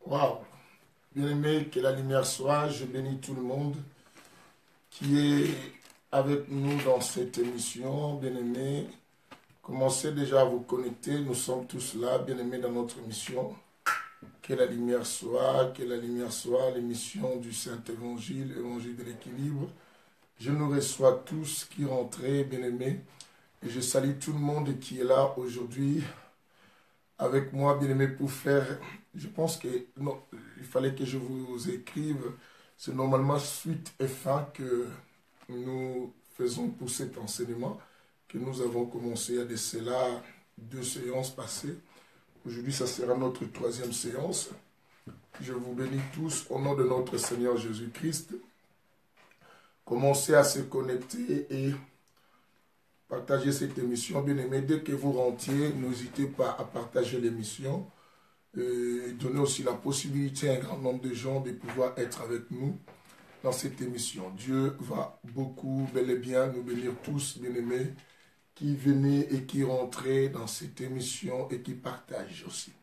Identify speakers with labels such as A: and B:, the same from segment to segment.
A: Waouh! Bien-aimé, que la lumière soit, je bénis tout le monde qui est avec nous dans cette émission. Bien-aimé, commencez déjà à vous connecter, nous sommes tous là, bien-aimés, dans notre émission. Que la lumière soit, l'émission du Saint-Évangile, Évangile de l'équilibre. Je nous reçois tous qui rentrez, bien-aimés, et je salue tout le monde qui est là aujourd'hui avec moi, bien-aimé, pour faire... Je pense que non, il fallait que je vous écrive. C'est normalement suite et fin que nous faisons pour cet enseignement que nous avons commencé à de cela 2 séances passées. Aujourd'hui, ça sera notre 3e séance. Je vous bénis tous au nom de notre Seigneur Jésus-Christ. Commencez à se connecter et partager cette émission. Bien-aimés, dès que vous rentiez, n'hésitez pas à partager l'émission. Donner aussi la possibilité à un grand nombre de gens de pouvoir être avec nous dans cette émission. Dieu va beaucoup, bel et bien, nous bénir tous, bien-aimés, qui venaient et qui rentraient dans cette émission et qui partagent aussi.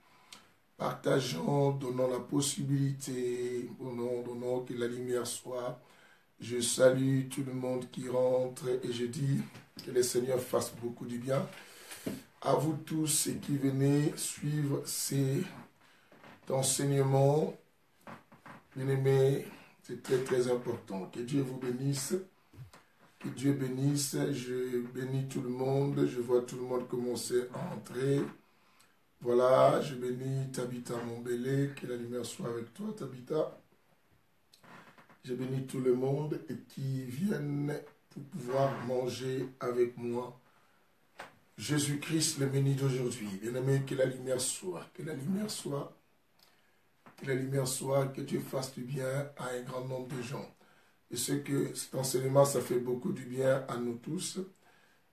A: Partageons, donnons la possibilité, donnons que la lumière soit. Je salue tout le monde qui rentre et je dis que le Seigneur fasse beaucoup du bien. À vous tous et qui venez suivre cet enseignement, bien-aimés, c'est très très important. Que Dieu vous bénisse. Que Dieu bénisse. Je bénis tout le monde. Je vois tout le monde commencer à entrer. Voilà, je bénis Tabitha Mombele. Que la lumière soit avec toi, Tabitha. Je bénis tout le monde et qui viennent pour pouvoir manger avec moi. Jésus-Christ, le béni d'aujourd'hui. Bien-aimé, que la lumière soit, que la lumière soit, que la lumière soit, que Dieu fasse du bien à un grand nombre de gens. Je sais que cet enseignement, ça fait beaucoup du bien à nous tous.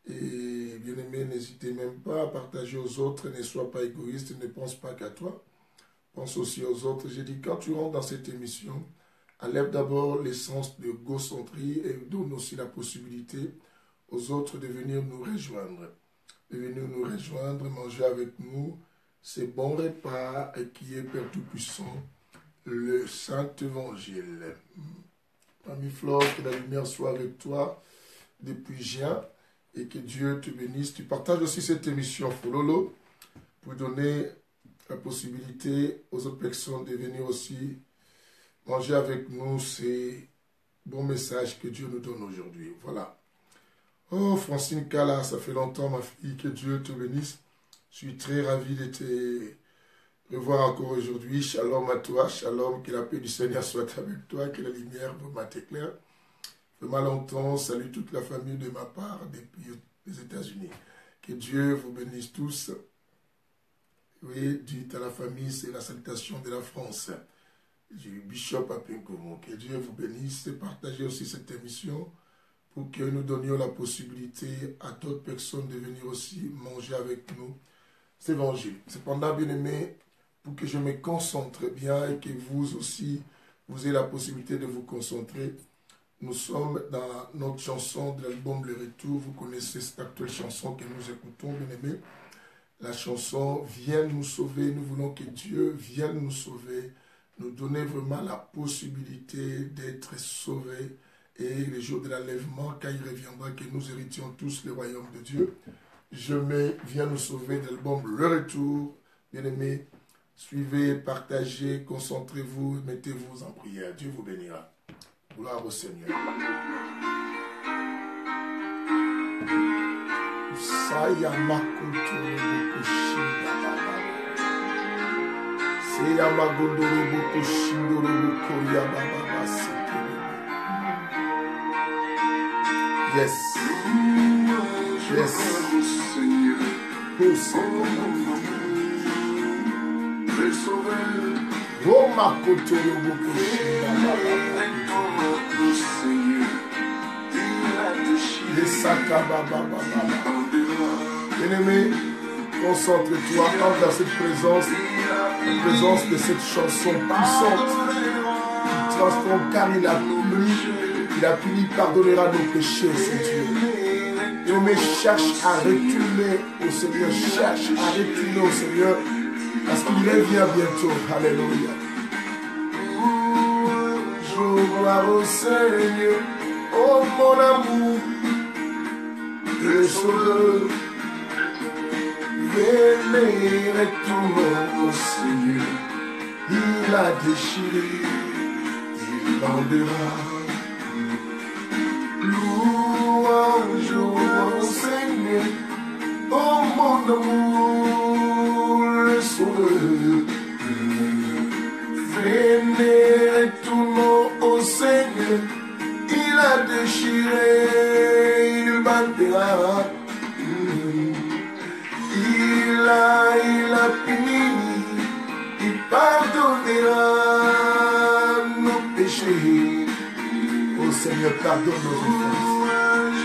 A: Et bien-aimé, n'hésitez même pas à partager aux autres, ne sois pas égoïste, ne pense pas qu'à toi. Pense aussi aux autres. J'ai dit, quand tu rentres dans cette émission, enlève d'abord l'essence de gocentrie et donne aussi la possibilité aux autres de venir nous rejoindre. De venir nous rejoindre, manger avec nous ces bons repas qui est Père Tout-Puissant, le Saint-Évangile. Mamie Flore, que la lumière soit avec toi depuis juin et que Dieu te bénisse. Tu partages aussi cette émission Fololo pour donner la possibilité aux autres personnes de venir aussi manger avec nous ces bons messages que Dieu nous donne aujourd'hui. Voilà. Oh, Francine Kala, ça fait longtemps, ma fille, que Dieu te bénisse. Je suis très ravi de te revoir encore aujourd'hui. Shalom à toi, shalom, que la paix du Seigneur soit avec toi, que la lumière vous m'éclaire. Vraiment longtemps, salut toute la famille de ma part depuis les États-Unis. Que Dieu vous bénisse tous. Oui, dites à la famille, c'est la salutation de la France. Du Bishop Apinkomo. Que Dieu vous bénisse. Partagez aussi cette émission pour que nous donnions la possibilité à d'autres personnes de venir aussi manger avec nous cet évangile. Cependant, bien aimé, pour que je me concentre bien et que vous aussi, vous ayez la possibilité de vous concentrer, nous sommes dans notre chanson de l'album Le Retour. Vous connaissez cette actuelle chanson que nous écoutons, bien aimé. La chanson « Viens nous sauver ». Nous voulons que Dieu vienne nous sauver, nous donner vraiment la possibilité d'être sauvés. Et le jour de l'enlèvement, quand il reviendra, que nous héritions tous le royaume de Dieu. Je mets « Viens nous sauver » de l'album Le Retour. Bien-aimés, suivez, partagez, concentrez-vous, mettez-vous en prière. Dieu vous bénira. Gloire au Seigneur. Yes. Yes. Oh, ma côté, bien-aimé, concentre-toi, entre dans cette présence, la présence de cette chanson puissante qui transforme, car il a puni, pardonnera nos péchés, c'est Dieu. Bien-aimé, cherche à retourner au Seigneur, cherche à retourner au Seigneur, parce qu'il revient bientôt. Alléluia. gloire au Seigneur, oh mon amour, le sauveur. Vénérez tout mon Seigneur, il a déchiré, il vendra. Louange au Seigneur, oh mon amour, le sauveur. Vénérez tout nom au Seigneur, il a déchiré, il bandera. Il a puni, il pardonnera nos péchés. Oh Seigneur, pardonne nos offenses,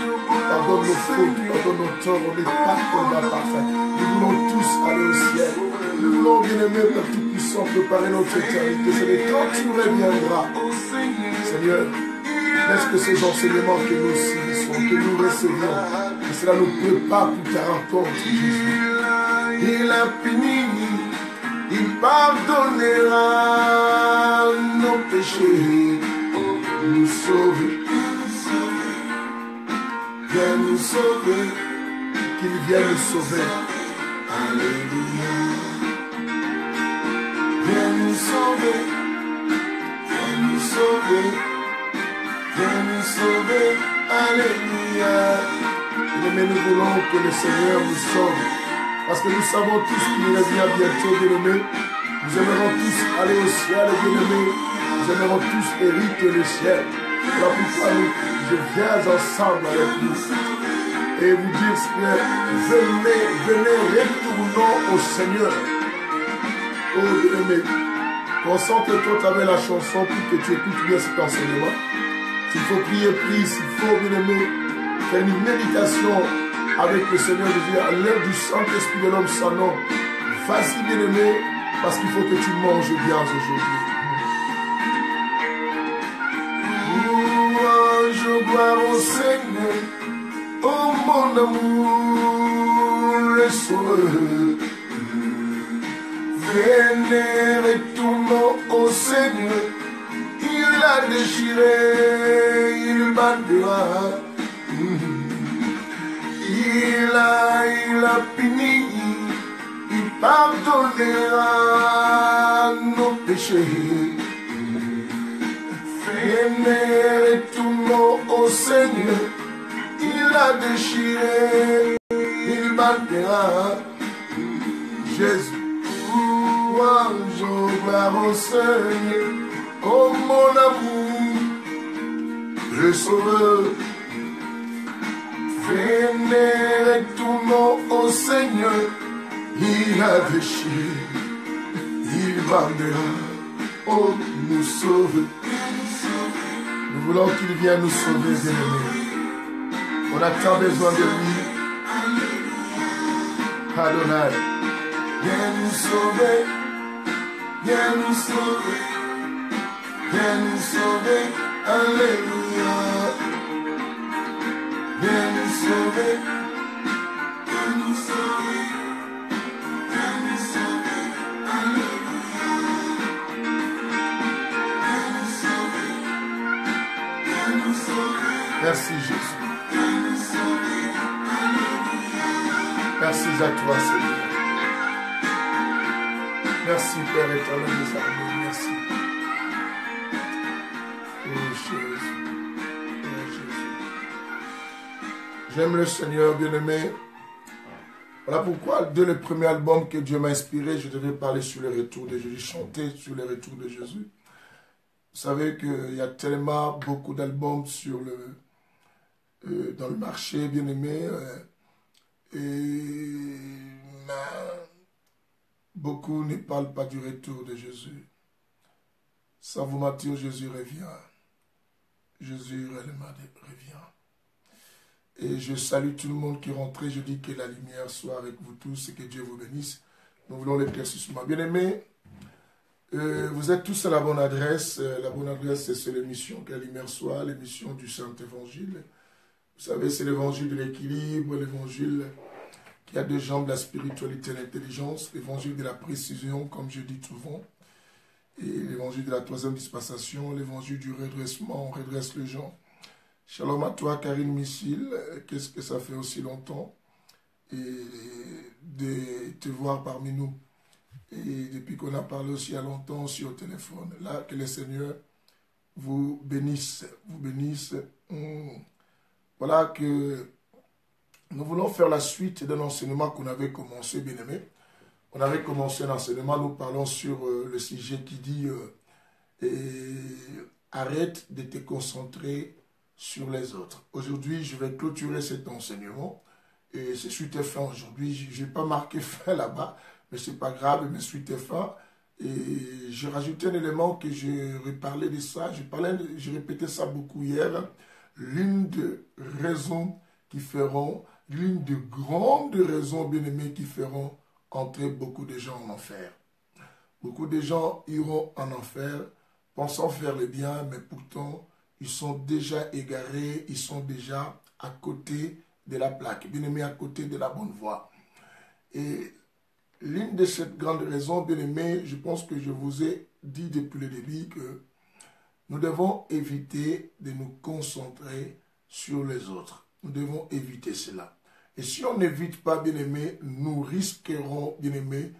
A: pardonne nos fautes, pardonne nos torts, on n'est pas comme la parfait. Nous voulons tous aller au ciel. Nous voulons, bien-aimé, Père Tout-Puissant, préparer notre éternité. C'est quand tu reviendras, Seigneur, laisse que ces enseignements que nous subissons, que nous recevions, que cela nous prépare pour ta rencontre, Jésus. Il a puni, il pardonnera nos péchés, nous sauver. Viens nous sauver, qu'il vienne nous sauver. Alléluia. Viens nous sauver, viens nous sauver, viens nous sauver. Alléluia. Mais nous voulons que le Seigneur nous sauve. Parce que nous savons tous qu'il revient bientôt, bien-aimés. Nous aimerons tous aller au ciel, bien-aimés. Nous aimerons tous hériter le ciel. Voilà pourquoi je viens ensemble avec nous. Et vous dire, Seigneur, venez, retournons au Seigneur. Oh, bien-aimé, concentre-toi avec la chanson pour que tu écoutes bien cet enseignement. S'il faut prier, prie. S'il faut, bien-aimé, faire une méditation avec le Seigneur de Dieu, à l'heure du Saint-Esprit de l'homme sans nom. Vas-y, bien-aimé, parce qu'il faut que tu manges bien aujourd'hui. Louange, gloire au Seigneur, oh mon amour, le sauveur. Vénérez tout nom au Seigneur, il a déchiré, il bandera. Il a puni, il pardonnera nos péchés. Vénérez tout nom au Seigneur, il a déchiré, il bandera. Jésus, louange, gloire au Seigneur, oh mon amour, le sauveur. Vénérez tout nom au Seigneur, il a déchiré, il bandera, oh nous sauver. Nous voulons qu'il vienne nous sauver, bien-aimés. On a tant besoin de lui. Adonai, viens nous sauver, viens nous sauver, viens nous sauver, alléluia. Viens nous sauver, viens nous sauver, viens nous sauver, alléluia. Viens nous sauver, viens nous sauver. Merci Jésus. Viens nous sauver, alléluia. Merci à toi Seigneur. Merci Père éternel des armées, merci. Oh Jésus. J'aime le Seigneur, bien-aimé. Voilà pourquoi, dès le premier album que Dieu m'a inspiré, je devais parler sur le retour de Jésus, chanter sur le retour de Jésus. Vous savez qu'il y a tellement beaucoup d'albums sur dans le marché, bien-aimé. Beaucoup ne parlent pas du retour de Jésus. Sans vous mentir, Jésus revient. Jésus réellement revient. Et je salue tout le monde qui est rentré. Je dis que la lumière soit avec vous tous et que Dieu vous bénisse. Nous voulons l'éclaircissement. Bien-aimés, vous êtes tous à la bonne adresse. La bonne adresse, c'est l'émission que la lumière soit, l'émission du Saint-Évangile. Vous savez, c'est l'évangile de l'équilibre, l'évangile qui a deux jambes, la spiritualité et l'intelligence, l'évangile de la précision, comme je dis souvent. Et l'évangile de la troisième dispensation, l'évangile du redressement, on redresse les gens. Shalom à toi, Karine Michil. Qu'est-ce que ça fait aussi longtemps et de te voir parmi nous. Et depuis qu'on a parlé aussi à longtemps aussi au téléphone. Là, que le Seigneur vous bénisse. Vous bénisse. Voilà que nous voulons faire la suite d'un enseignement qu'on avait commencé, bien aimé. On avait commencé un enseignement, nous parlons sur le sujet qui dit arrête de te concentrer sur les autres. Aujourd'hui, je vais clôturer cet enseignement. Et c'est suite et fin aujourd'hui. Je n'ai pas marqué fin là-bas, mais ce n'est pas grave, mais suite et fin. Et j'ai rajouté un élément que je reparlais de ça. Je répétais ça beaucoup hier. L'une des raisons qui feront, l'une des grandes raisons, bien aimées, qui feront entrer beaucoup de gens en enfer. Beaucoup de gens iront en enfer, pensant faire le bien, mais pourtant, ils sont déjà égarés, ils sont déjà à côté de la plaque, bien aimé, à côté de la bonne voie. Et l'une de ces grandes raisons, bien aimé, je pense que je vous ai dit depuis le début que nous devons éviter de nous concentrer sur les autres. Nous devons éviter cela. Et si on n'évite pas, bien aimé, nous risquerons, bien aimé,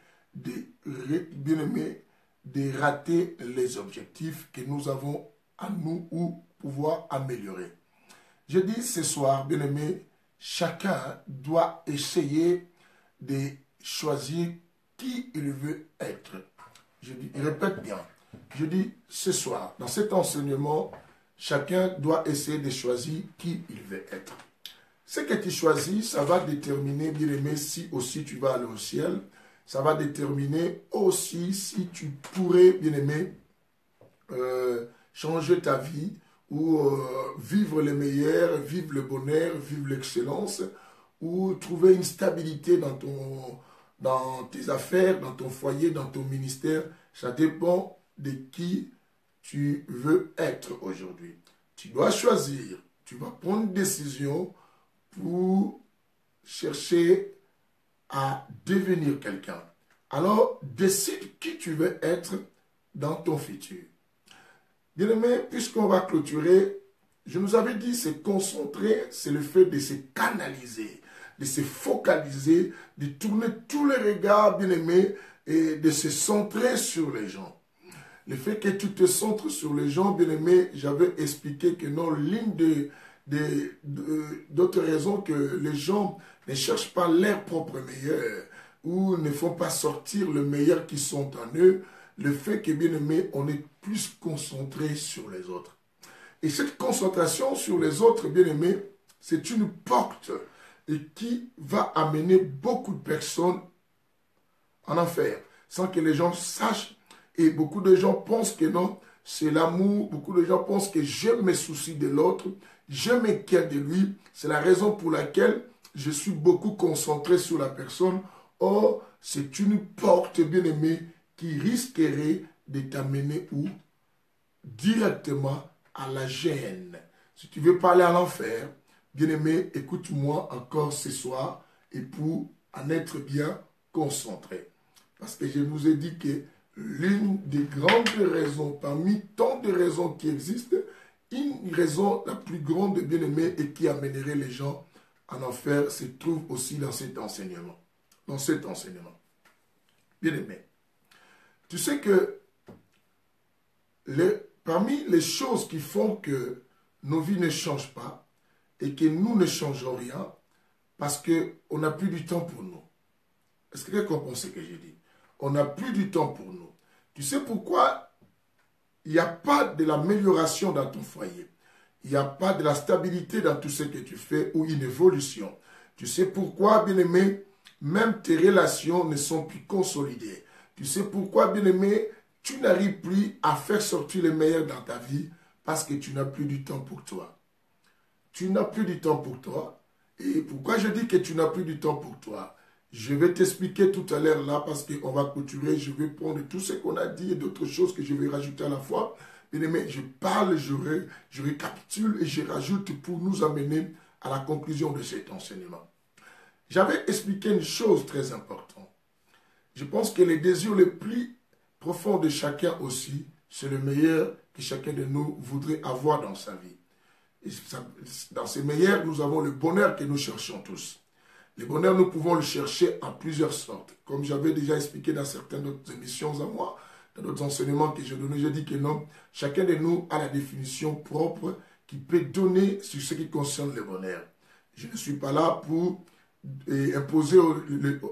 A: de rater les objectifs que nous avons à nous ou pouvoir améliorer. Je dis ce soir, bien aimé, chacun doit essayer de choisir qui il veut être. Je répète bien. Je dis ce soir, dans cet enseignement, chacun doit essayer de choisir qui il veut être. Ce que tu choisis, ça va déterminer, bien aimé, si aussi tu vas aller au ciel. Ça va déterminer aussi si tu pourrais, bien aimé, changer ta vie ou vivre le meilleur, vivre le bonheur, vivre l'excellence, ou trouver une stabilité dans tes affaires, dans ton foyer, dans ton ministère. Ça dépend de qui tu veux être aujourd'hui. Tu dois choisir, tu vas prendre une décision pour chercher à devenir quelqu'un. Alors, décide qui tu veux être dans ton futur. Bien-aimé, puisqu'on va clôturer, je nous avais dit se concentrer, c'est le fait de se canaliser, de se focaliser, de tourner tous les regards, bien-aimé, et de se centrer sur les gens. Le fait que tu te centres sur les gens, bien-aimé, j'avais expliqué que non, l'une d'autres raisons que les gens ne cherchent pas leur propre meilleur ou ne font pas sortir le meilleur qui sont en eux, le fait que, bien aimé, on est plus concentré sur les autres. Et cette concentration sur les autres, bien aimé, c'est une porte et qui va amener beaucoup de personnes en enfer, sans que les gens sachent. Et beaucoup de gens pensent que non, c'est l'amour. Beaucoup de gens pensent que je me soucie de l'autre, je m'inquiète de lui. C'est la raison pour laquelle je suis beaucoup concentré sur la personne. Or, c'est une porte, bien aimée, qui risquerait de t'amener où? Directement à la gêne. Si tu veux pas aller à l'enfer, bien aimé, écoute-moi encore ce soir et pour en être bien concentré. Parce que je vous ai dit que l'une des grandes raisons, parmi tant de raisons qui existent, une raison la plus grande, bien aimé, et qui amènerait les gens en enfer, se trouve aussi dans cet enseignement. Dans cet enseignement. Bien aimé. Tu sais que parmi les choses qui font que nos vies ne changent pas et que nous ne changeons rien, parce qu'on n'a plus du temps pour nous. Est-ce que quelqu'un comprend ce que j'ai dit? On n'a plus du temps pour nous. Tu sais pourquoi il n'y a pas de l'amélioration dans ton foyer? Il n'y a pas de la stabilité dans tout ce que tu fais ou une évolution. Tu sais pourquoi, bien-aimé, même tes relations ne sont plus consolidées. Tu sais pourquoi, bien-aimé, tu n'arrives plus à faire sortir le meilleur dans ta vie parce que tu n'as plus du temps pour toi. Tu n'as plus du temps pour toi. Et pourquoi je dis que tu n'as plus du temps pour toi? Je vais t'expliquer tout à l'heure là parce qu'on va clôturer. Je vais prendre tout ce qu'on a dit et d'autres choses que je vais rajouter à la fois. Bien-aimé, je parle, je récapitule et je rajoute pour nous amener à la conclusion de cet enseignement. J'avais expliqué une chose très importante. Je pense que les désirs les plus profond de chacun aussi, c'est le meilleur que chacun de nous voudrait avoir dans sa vie. Et dans ces meilleurs, nous avons le bonheur que nous cherchons tous. Le bonheur, nous pouvons le chercher en plusieurs sortes. Comme j'avais déjà expliqué dans certaines autres émissions à moi, dans d'autres enseignements que j'ai donnés, j'ai dit que non, chacun de nous a la définition propre qu'il peut donner sur ce qui concerne le bonheur. Je ne suis pas là pour imposer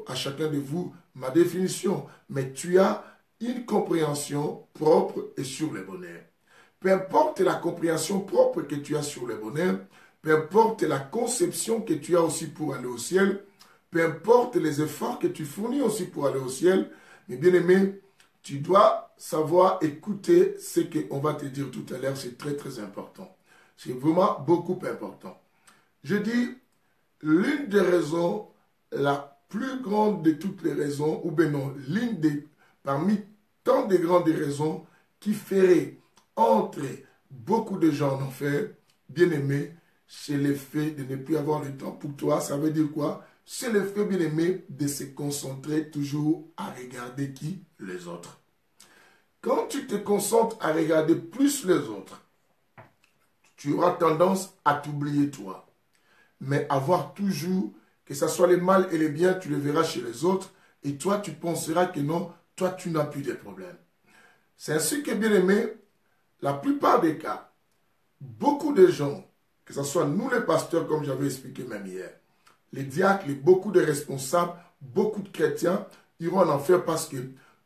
A: à chacun de vous ma définition, mais tu as une compréhension propre et sur le bonheur. Peu importe la compréhension propre que tu as sur le bonheur, peu importe la conception que tu as aussi pour aller au ciel, peu importe les efforts que tu fournis aussi pour aller au ciel, mais bien aimé, tu dois savoir écouter ce qu'on va te dire tout à l'heure, c'est très très important. C'est vraiment beaucoup important. Je dis, l'une des raisons, la plus grande de toutes les raisons, ou bien non, parmi tant de grandes raisons qui ferait entrer beaucoup de gens en enfer, bien aimé, c'est le fait de ne plus avoir le temps pour toi. Ça veut dire quoi? C'est le fait, bien aimé, de se concentrer toujours à regarder qui? Les autres. Quand tu te concentres à regarder plus les autres, tu auras tendance à t'oublier toi. Mais avoir toujours, que ce soit le mal et le bien, tu le verras chez les autres, et toi, tu penseras que non, toi, tu n'as plus de problème. C'est ainsi que, bien aimé, la plupart des cas, beaucoup de gens, que ce soit nous les pasteurs, comme j'avais expliqué même hier, les diacres, beaucoup de responsables, beaucoup de chrétiens iront en enfer parce que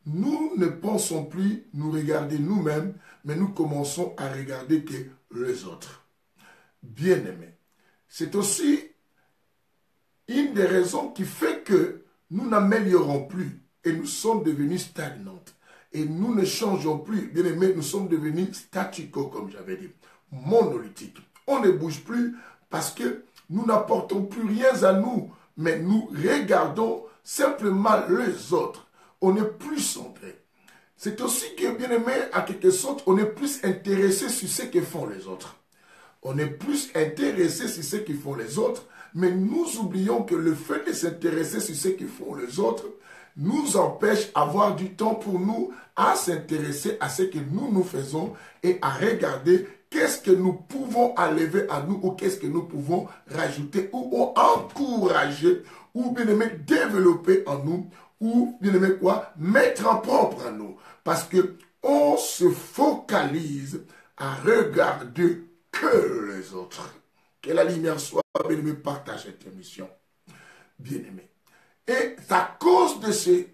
A: nous ne pensons plus nous regarder nous-mêmes, mais nous commençons à regarder que les autres. Bien aimé. C'est aussi une des raisons qui fait que nous n'améliorons plus et nous sommes devenus stagnantes. Et nous ne changeons plus. Bien aimé, nous sommes devenus statu quo, comme j'avais dit, monolithiques. On ne bouge plus parce que nous n'apportons plus rien à nous, mais nous regardons simplement les autres. On n'est plus centré. C'est aussi que, bien aimé, à quelque sorte, on est plus intéressé sur ce que font les autres. On est plus intéressé sur ce que font les autres, mais nous oublions que le fait de s'intéresser sur ce que font les autres nous empêche d'avoir du temps pour nous à s'intéresser à ce que nous faisons et à regarder qu'est-ce que nous pouvons enlever à nous ou qu'est-ce que nous pouvons rajouter ou encourager ou bien aimé développer en nous ou bien aimé quoi mettre en propre en nous. Parce que on se focalise à regarder que les autres. Que la lumière soit, bien aimé, partage cette émission. Bien aimé. Et c'est à cause de ce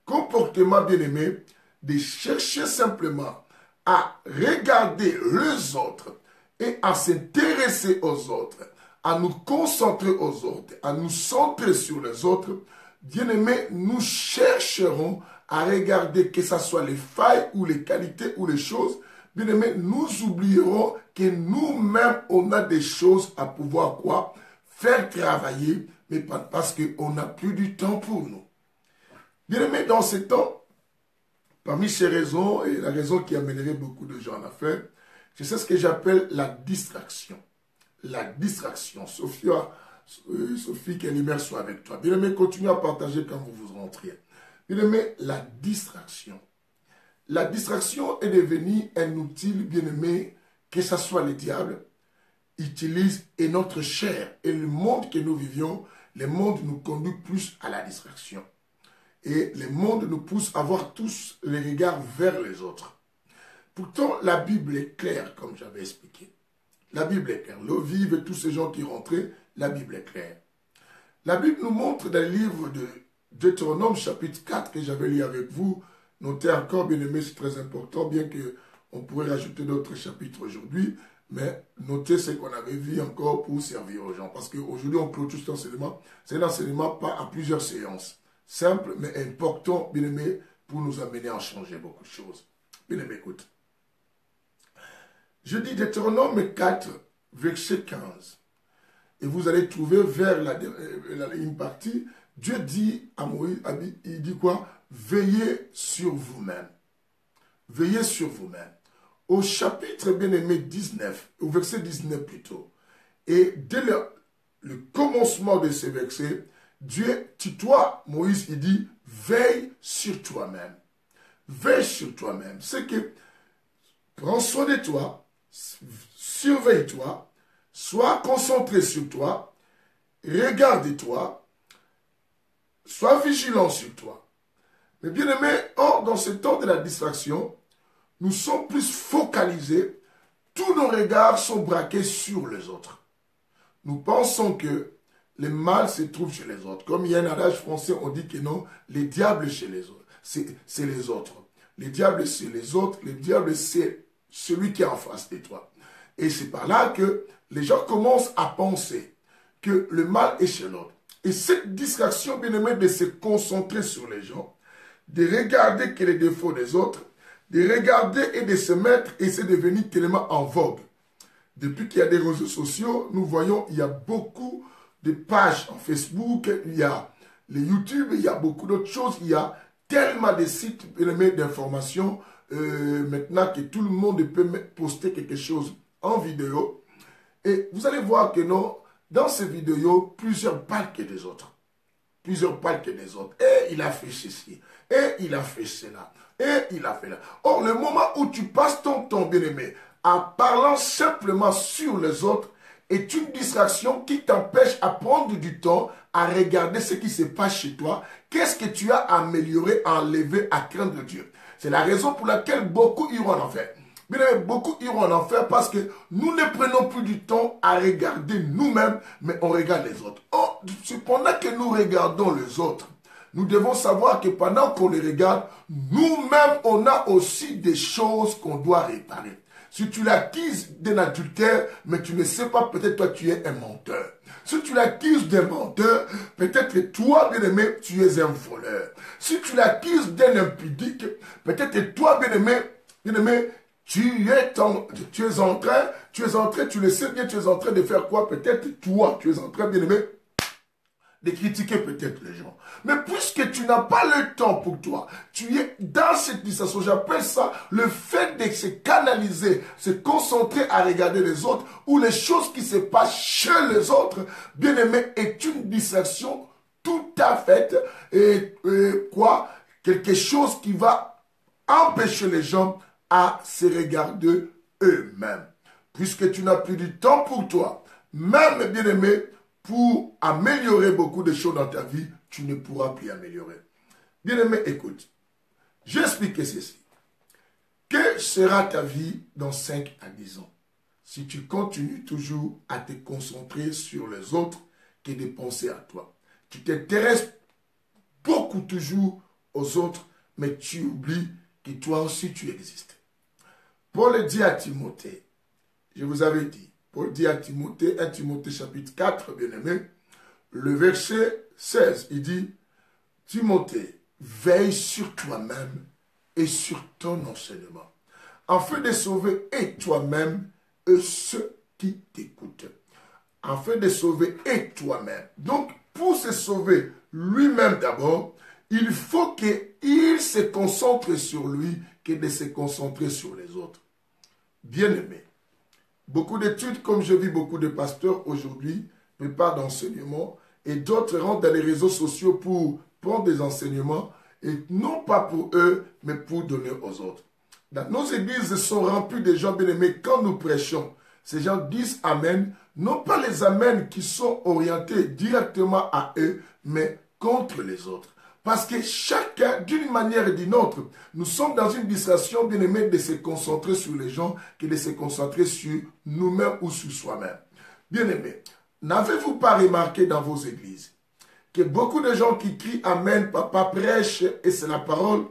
A: comportement, bien aimé, de chercher simplement à regarder les autres et à s'intéresser aux autres, à nous concentrer aux autres, à nous centrer sur les autres, bien aimé, nous chercherons à regarder que ce soit les failles ou les qualités ou les choses. Bien aimé, nous oublierons que nous-mêmes, on a des choses à pouvoir quoi? Faire travailler, mais pas parce qu'on n'a plus du temps pour nous. Bien aimé, dans ce temps, parmi ces raisons, et la raison qui amènerait beaucoup de gens en affaires, c'est ce que j'appelle la distraction. La distraction. Sophie, que la lumière soit avec toi. Bien aimé, continuez à partager quand vous vous rentrez. Bien aimé, la distraction. La distraction est devenue un outil, bien aimé, que ce soit le diable, utilise et notre chair. Et le monde que nous vivions, le monde nous conduit plus à la distraction. Et le monde nous pousse à avoir tous les regards vers les autres. Pourtant, la Bible est claire, comme j'avais expliqué. La Bible est claire. L'eau vive et tous ces gens qui rentraient, la Bible est claire. La Bible nous montre dans le livre de Deutéronome, chapitre 4, que j'avais lu avec vous. Notez encore, bien aimé, c'est très important, bien qu'on pourrait rajouter d'autres chapitres aujourd'hui, mais notez ce qu'on avait vu encore pour servir aux gens. Parce qu'aujourd'hui, on clôture cet enseignement. C'est un enseignement pas à plusieurs séances. Simple, mais important, bien aimé, pour nous amener à changer beaucoup de choses. Bien aimé, écoute. Je dis Deutéronome 4, verset 15. Et vous allez trouver vers une partie, Dieu dit à Moïse, il dit quoi? Veillez sur vous-même. Veillez sur vous-même. Au chapitre bien-aimé 19, au verset 19 plutôt, et dès le commencement de ce verset, Dieu tutoie Moïse, il dit, veille sur toi-même. veille sur toi-même. C'est que prends soin de toi, surveille-toi, sois concentré sur toi, regarde-toi, sois vigilant sur toi. Mais bien aimé, or, dans ce temps de la distraction, nous sommes plus focalisés, tous nos regards sont braqués sur les autres. Nous pensons que le mal se trouve chez les autres. Comme il y a un adage français, on dit que non, les diables chez les autres, c'est les autres. Les diables, c'est les autres, le diable, c'est celui qui est en face de toi. Et c'est par là que les gens commencent à penser que le mal est chez l'autre. Et cette distraction, bien aimé, de se concentrer sur les gens, de regarder que les défauts des autres, de regarder et de se mettre, et c'est devenu tellement en vogue. Depuis qu'il y a des réseaux sociaux, nous voyons, il y a beaucoup de pages en Facebook, il y a les YouTube, il y a beaucoup d'autres choses, il y a tellement de sites d'informations maintenant que tout le monde peut poster quelque chose en vidéo. Et vous allez voir que non, dans ces vidéos, plusieurs parlent que des autres. Plusieurs parlent que des autres. Et il a fait ceci. Et il a fait cela. Et il a fait là. Or, le moment où tu passes ton temps, bien-aimé, en parlant simplement sur les autres, est une distraction qui t'empêche à prendre du temps à regarder ce qui se passe chez toi. Qu'est-ce que tu as amélioré, enlevé, à craindre Dieu? C'est la raison pour laquelle beaucoup iront en enfer. Bien, beaucoup iront en enfer parce que nous ne prenons plus du temps à regarder nous-mêmes, mais on regarde les autres. Or, cependant que nous regardons les autres, nous devons savoir que pendant qu'on les regarde, nous-mêmes, on a aussi des choses qu'on doit réparer. Si tu l'accuses d'un adultère, mais tu ne sais pas, peut-être toi tu es un menteur. Si tu l'accuses d'un menteur, peut-être toi, bien-aimé, tu es un voleur. Si tu l'accuses d'un impudique, peut-être toi, bien-aimé, tu es en train, tu le sais bien, tu es en train de faire quoi? Peut-être toi, tu es en train, bien-aimé, de critiquer peut-être les gens. Mais puisque tu n'as pas le temps pour toi, tu es dans cette distraction, j'appelle ça le fait de se canaliser, se concentrer à regarder les autres, ou les choses qui se passent chez les autres, bien aimé, est une distraction tout à fait, quelque chose qui va empêcher les gens à se regarder eux-mêmes. Puisque tu n'as plus du temps pour toi, même bien aimé, pour améliorer beaucoup de choses dans ta vie, tu ne pourras plus améliorer. Bien-aimé, écoute. J'ai expliqué ceci. Que sera ta vie dans 5 à 10 ans si tu continues toujours à te concentrer sur les autres que de penser à toi? Tu t'intéresses beaucoup toujours aux autres, mais tu oublies que toi aussi tu existes. Paul dit à Timothée, je vous avais dit, Paul dit à Timothée, 1 Timothée chapitre 4, bien-aimé, le verset 16, il dit, Timothée, veille sur toi-même et sur ton enseignement, afin de sauver et toi-même et ceux qui t'écoutent. Afin de sauver et toi-même. Donc, pour se sauver lui-même d'abord, il faut qu'il se concentre sur lui que de se concentrer sur les autres. Bien-aimé, beaucoup d'études, comme je vis beaucoup de pasteurs aujourd'hui, préparent d'enseignements, et d'autres rentrent dans les réseaux sociaux pour prendre des enseignements, et non pas pour eux, mais pour donner aux autres. Dans nos églises sont remplies de gens bien-aimés. Quand nous prêchons, ces gens disent Amen, non pas les Amen qui sont orientés directement à eux, mais contre les autres. Parce que chacun, d'une manière et d'une autre, nous sommes dans une distraction, bien aimé, de se concentrer sur les gens que de se concentrer sur nous-mêmes ou sur soi-même. Bien aimé, n'avez-vous pas remarqué dans vos églises que beaucoup de gens qui crient Amen, papa prêche et c'est la parole,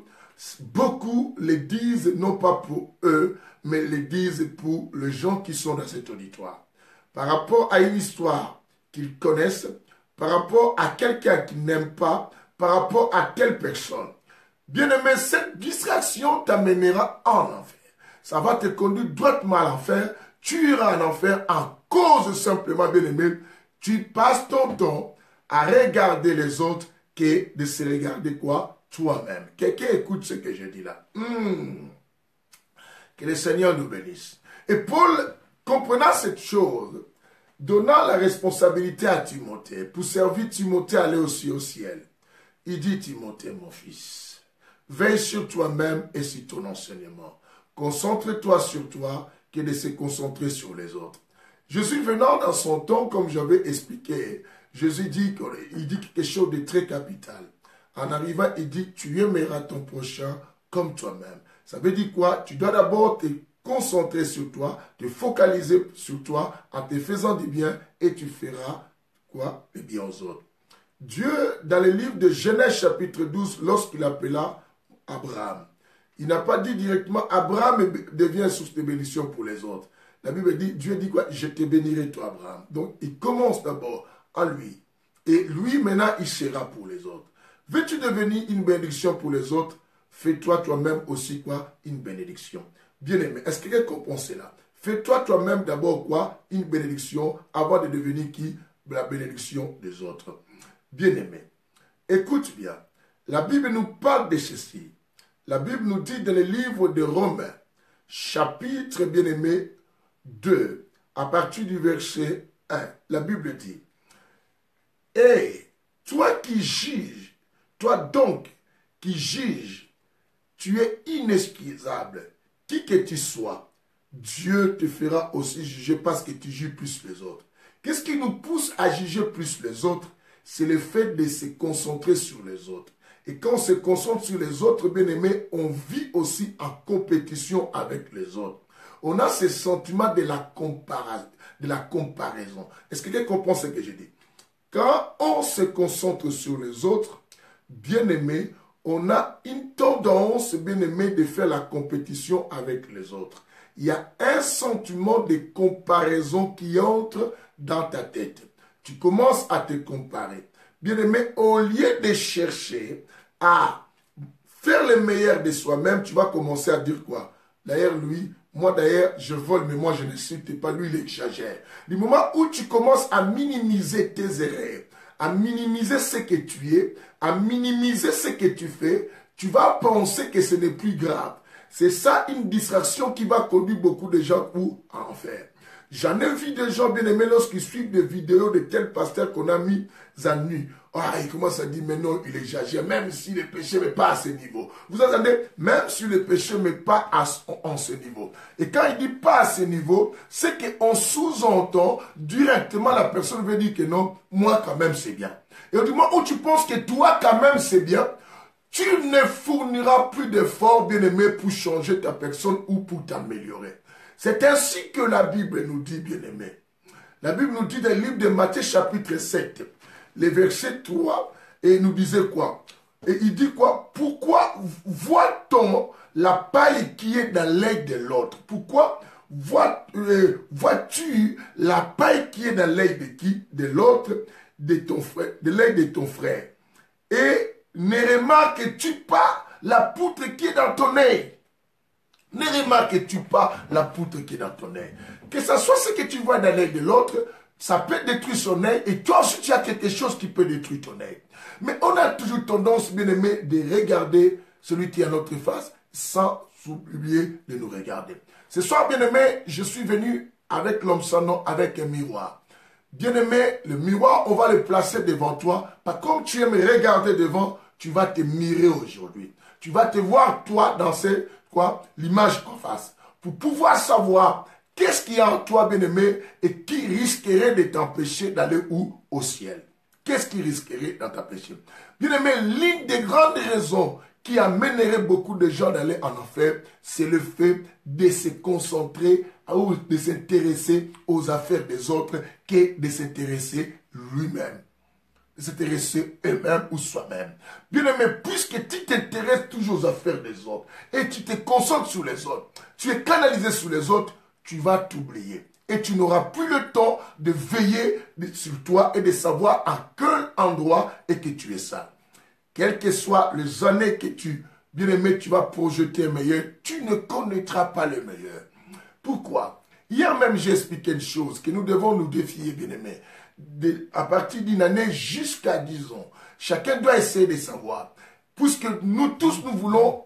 A: beaucoup les disent non pas pour eux, mais les disent pour les gens qui sont dans cet auditoire. Par rapport à une histoire qu'ils connaissent, par rapport à quelqu'un qu'ils n'aiment pas, par rapport à telle personne. Bien-aimé, cette distraction t'amènera en enfer. Ça va te conduire droitement à l'enfer. Tu iras en enfer en cause simplement, bien-aimé, tu passes ton temps à regarder les autres que de se regarder quoi? Toi-même. Quelqu'un écoute ce que je dis là. Que le Seigneur nous bénisse. Et Paul, comprenant cette chose, donnant la responsabilité à Timothée, pour servir Timothée à aller aussi au ciel, il dit, Timothée, mon fils, Veille sur toi-même et sur ton enseignement. Concentre-toi sur toi que de se concentrer sur les autres. Jésus venant dans son temps, comme j'avais expliqué, Jésus dit quelque chose de très capital. En arrivant, il dit, tu aimeras ton prochain comme toi-même. Ça veut dire quoi? Tu dois d'abord te concentrer sur toi, te focaliser sur toi en te faisant du bien et tu feras quoi? Le bien aux autres. Dieu, dans le livre de Genèse chapitre 12, lorsqu'il appela Abraham, il n'a pas dit directement, Abraham devient source de bénédiction pour les autres. La Bible dit, Dieu dit quoi? Je te bénirai toi, Abraham. Donc, il commence d'abord en lui. Et lui, maintenant, il sera pour les autres. Veux-tu devenir une bénédiction pour les autres? Fais-toi toi-même aussi quoi? Une bénédiction. Bien-aimé, est-ce que quelqu'un comprend cela? Fais-toi toi-même d'abord quoi? Une bénédiction avant de devenir qui? La bénédiction des autres. Bien-aimé, écoute bien. La Bible nous parle de ceci. La Bible nous dit dans le livre de Romains, chapitre bien-aimé 2, à partir du verset 1, la Bible dit, « Et toi qui juges, toi donc qui juges, tu es inexcusable, qui que tu sois, Dieu te fera aussi juger parce que tu juges plus les autres. » Qu'est-ce qui nous pousse à juger plus les autres? C'est le fait de se concentrer sur les autres. Et quand on se concentre sur les autres, bien aimés, on vit aussi en compétition avec les autres. On a ce sentiment de la comparaison. Est-ce que quelqu'un comprend ce que je dis? Quand on se concentre sur les autres, bien aimé, on a une tendance, bien aimé, de faire la compétition avec les autres. Il y a un sentiment de comparaison qui entre dans ta tête. Tu commences à te comparer. Bien aimé, au lieu de chercher à faire le meilleur de soi-même, tu vas commencer à dire quoi? D'ailleurs, lui, moi d'ailleurs, je vole, mais moi je ne n'insulte pas, lui il exagère. Du moment où tu commences à minimiser tes erreurs, à minimiser ce que tu es, à minimiser ce que tu fais, tu vas penser que ce n'est plus grave. C'est ça une distraction qui va conduire beaucoup de gens à en faire. J'en ai vu des gens bien aimés lorsqu'ils suivent des vidéos de tels pasteurs qu'on a mis à nu. Ah, il commence à dire, mais non, il exagère, même si le péché n'est pas à ce niveau. Vous entendez? Même si le péché n'est pas à ce niveau. Et quand il dit pas à ce niveau, c'est qu'on sous-entend directement la personne veut dire que non, moi quand même c'est bien. Et au moment où tu penses que toi quand même c'est bien, tu ne fourniras plus d'efforts, bien aimé, pour changer ta personne ou pour t'améliorer. C'est ainsi que la Bible nous dit, bien aimé. La Bible nous dit dans le livre de Matthieu chapitre 7, les versets 3, et il nous disait quoi? Et il dit quoi? Pourquoi voit-on la paille qui est dans l'œil de l'autre? Pourquoi vois-tu la paille qui est dans l'œil de qui? De l'autre, de ton frère, de l'œil de ton frère. Et ne remarques-tu pas la poutre qui est dans ton œil? Ne remarques-tu pas la poutre qui est dans ton œil? Que ce soit ce que tu vois dans l'œil de l'autre, ça peut détruire son œil et toi aussi tu as quelque chose qui peut détruire ton œil. Mais on a toujours tendance, bien aimé, de regarder celui qui est à notre face sans oublier de nous regarder. Ce soir, bien aimé, je suis venu avec l'homme sans nom, avec un miroir. Bien aimé, le miroir, on va le placer devant toi. Pas comme tu aimes regarder devant, tu vas te mirer aujourd'hui. Tu vas te voir, toi, dans l'image en face. Pour pouvoir savoir qu'est-ce qu'il y a en toi, bien-aimé, et qui risquerait de t'empêcher d'aller où? Au ciel. Qu'est-ce qui risquerait de t'empêcher? Bien-aimé, l'une des grandes raisons qui amènerait beaucoup de gens d'aller en enfer, c'est le fait de se concentrer ou de s'intéresser aux affaires des autres que de s'intéresser lui-même. De s'intéresser eux-mêmes ou soi-même. Bien-aimé, puisque tu t'intéresses toujours aux affaires des autres et tu te concentres sur les autres, tu es canalisé sur les autres, tu vas t'oublier. Et tu n'auras plus le temps de veiller sur toi et de savoir à quel endroit est que tu es ça. Quelles que soient les années que bien-aimé, tu vas projeter un meilleur, tu ne connaîtras pas le meilleur. Pourquoi? Hier même, j'ai expliqué une chose, que nous devons nous défier, bien-aimé. À partir d'une année jusqu'à 10 ans, chacun doit essayer de savoir. Puisque nous tous, nous voulons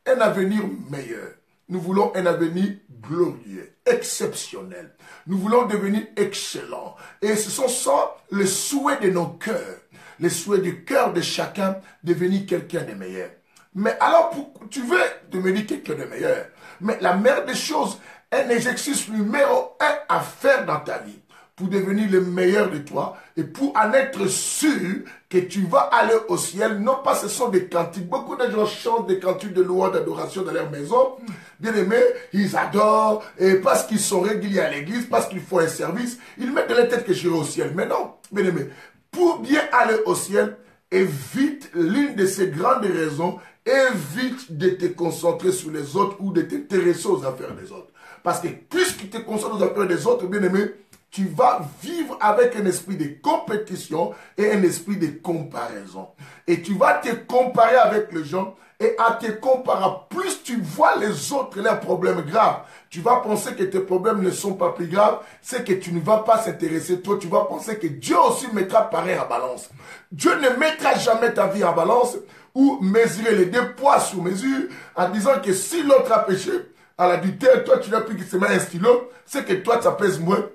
A: un avenir meilleur. Nous voulons un avenir glorieux, exceptionnel. Nous voulons devenir excellents. Et ce sont ça les souhaits de nos cœurs. Les souhaits du cœur de chacun, devenir quelqu'un de meilleur. Mais alors, tu veux devenir quelqu'un de meilleur. Mais la meilleure des choses, un exercice numéro 1 à faire dans ta vie pour devenir le meilleur de toi et pour en être sûr que tu vas aller au ciel. Non pas ce sont des cantiques. Beaucoup de gens chantent des cantiques de louange, d'adoration dans leur maison. Bien aimés, ils adorent et parce qu'ils sont réguliers à l'église, parce qu'ils font un service, ils mettent dans la tête que je vais au ciel. Mais non, bien aimés, pour bien aller au ciel, évite l'une de ces grandes raisons, évite de te concentrer sur les autres ou de t'intéresser aux affaires des autres. Parce que plus tu te concentres aux affaires des autres, bien aimé, tu vas vivre avec un esprit de compétition et un esprit de comparaison. Et tu vas te comparer avec les gens. Et en te comparant, plus tu vois les autres, leurs problèmes graves, tu vas penser que tes problèmes ne sont pas plus graves. C'est que tu ne vas pas s'intéresser toi. Tu vas penser que Dieu aussi mettra pareil en balance. Dieu ne mettra jamais ta vie en balance ou mesurer les deux poids sur mesure en disant que si l'autre a péché à l'adultère, toi tu n'as plus que se mettre un stylo, c'est que toi ça pèse moins.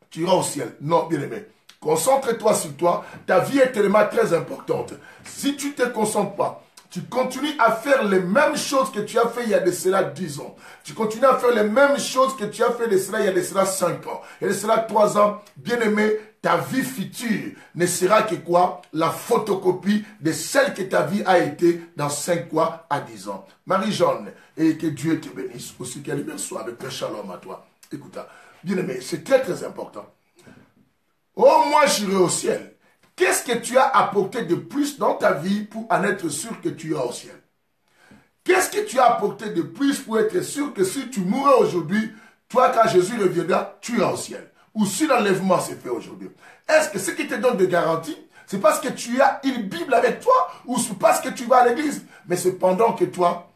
A: Tu iras au ciel. Non, bien aimé. Concentre-toi sur toi. Ta vie est tellement très importante. Si tu ne te concentres pas, tu continues à faire les mêmes choses que tu as fait il y a de cela 10 ans. Tu continues à faire les mêmes choses que tu as fait de cela il y a de cela 5 ans. Il y a de cela 3 ans. Bien aimé, ta vie future ne sera que quoi? La photocopie de celle que ta vie a été dans 5 quoi à 10 ans. Marie-Jeanne, et que Dieu te bénisse. Aussi qu'elle soit avec un shalom à toi. Écoute, bien aimé, c'est très très important. Oh, moi j'irai au ciel. Qu'est-ce que tu as apporté de plus dans ta vie pour en être sûr que tu iras au ciel? Qu'est-ce que tu as apporté de plus pour être sûr que si tu mourrais aujourd'hui, toi quand Jésus reviendra, tu iras au ciel? Ou si l'enlèvement s'est fait aujourd'hui? Est-ce que ce qui te donne de garantie, c'est parce que tu as une Bible avec toi ou c'est parce que tu vas à l'église? Mais cependant que toi,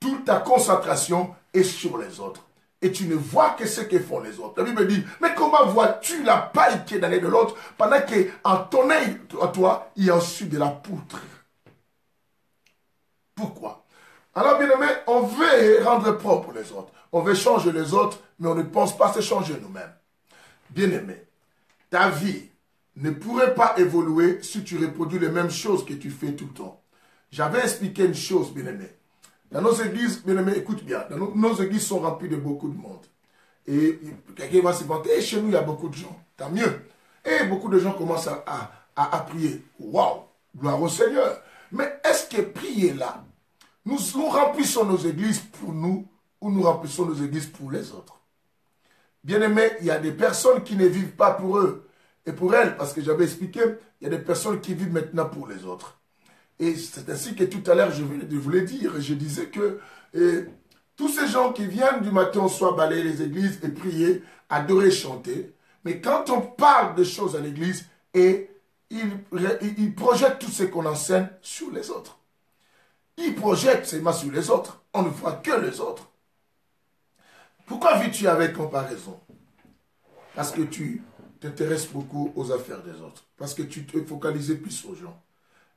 A: toute ta concentration est sur les autres. Et tu ne vois que ce que font les autres. La Bible dit, mais comment vois-tu la paille qui est dans l'œil de l'autre pendant qu'en ton œil, à toi, il y a aussi de la poutre? Pourquoi? Alors, bien aimé, on veut rendre propre les autres. On veut changer les autres, mais on ne pense pas se changer nous-mêmes. Bien aimé, ta vie ne pourrait pas évoluer si tu reproduis les mêmes choses que tu fais tout le temps. J'avais expliqué une chose, bien aimé. Dans nos églises, bien aimé, écoute bien, nos églises sont remplies de beaucoup de monde. Et quelqu'un va se vanter, et chez nous, il y a beaucoup de gens. Tant mieux. Et beaucoup de gens commencent à prier. Waouh, gloire au Seigneur. Mais est-ce que prier là, nous remplissons nos églises pour nous ou nous remplissons nos églises pour les autres? Bien aimé, il y a des personnes qui ne vivent pas pour eux et pour elles, parce que j'avais expliqué, il y a des personnes qui vivent maintenant pour les autres. Et c'est ainsi que tout à l'heure, je vous l'ai dire, je disais que tous ces gens qui viennent du matin au soir balayer les églises et prier, adorer, chanter, mais quand on parle de choses à l'église, et ils projettent tout ce qu'on enseigne sur les autres. Ils projettent seulement sur les autres. On ne voit que les autres. Pourquoi vis-tu avec comparaison? Parce que tu t'intéresses beaucoup aux affaires des autres. Parce que tu te focalises plus aux gens.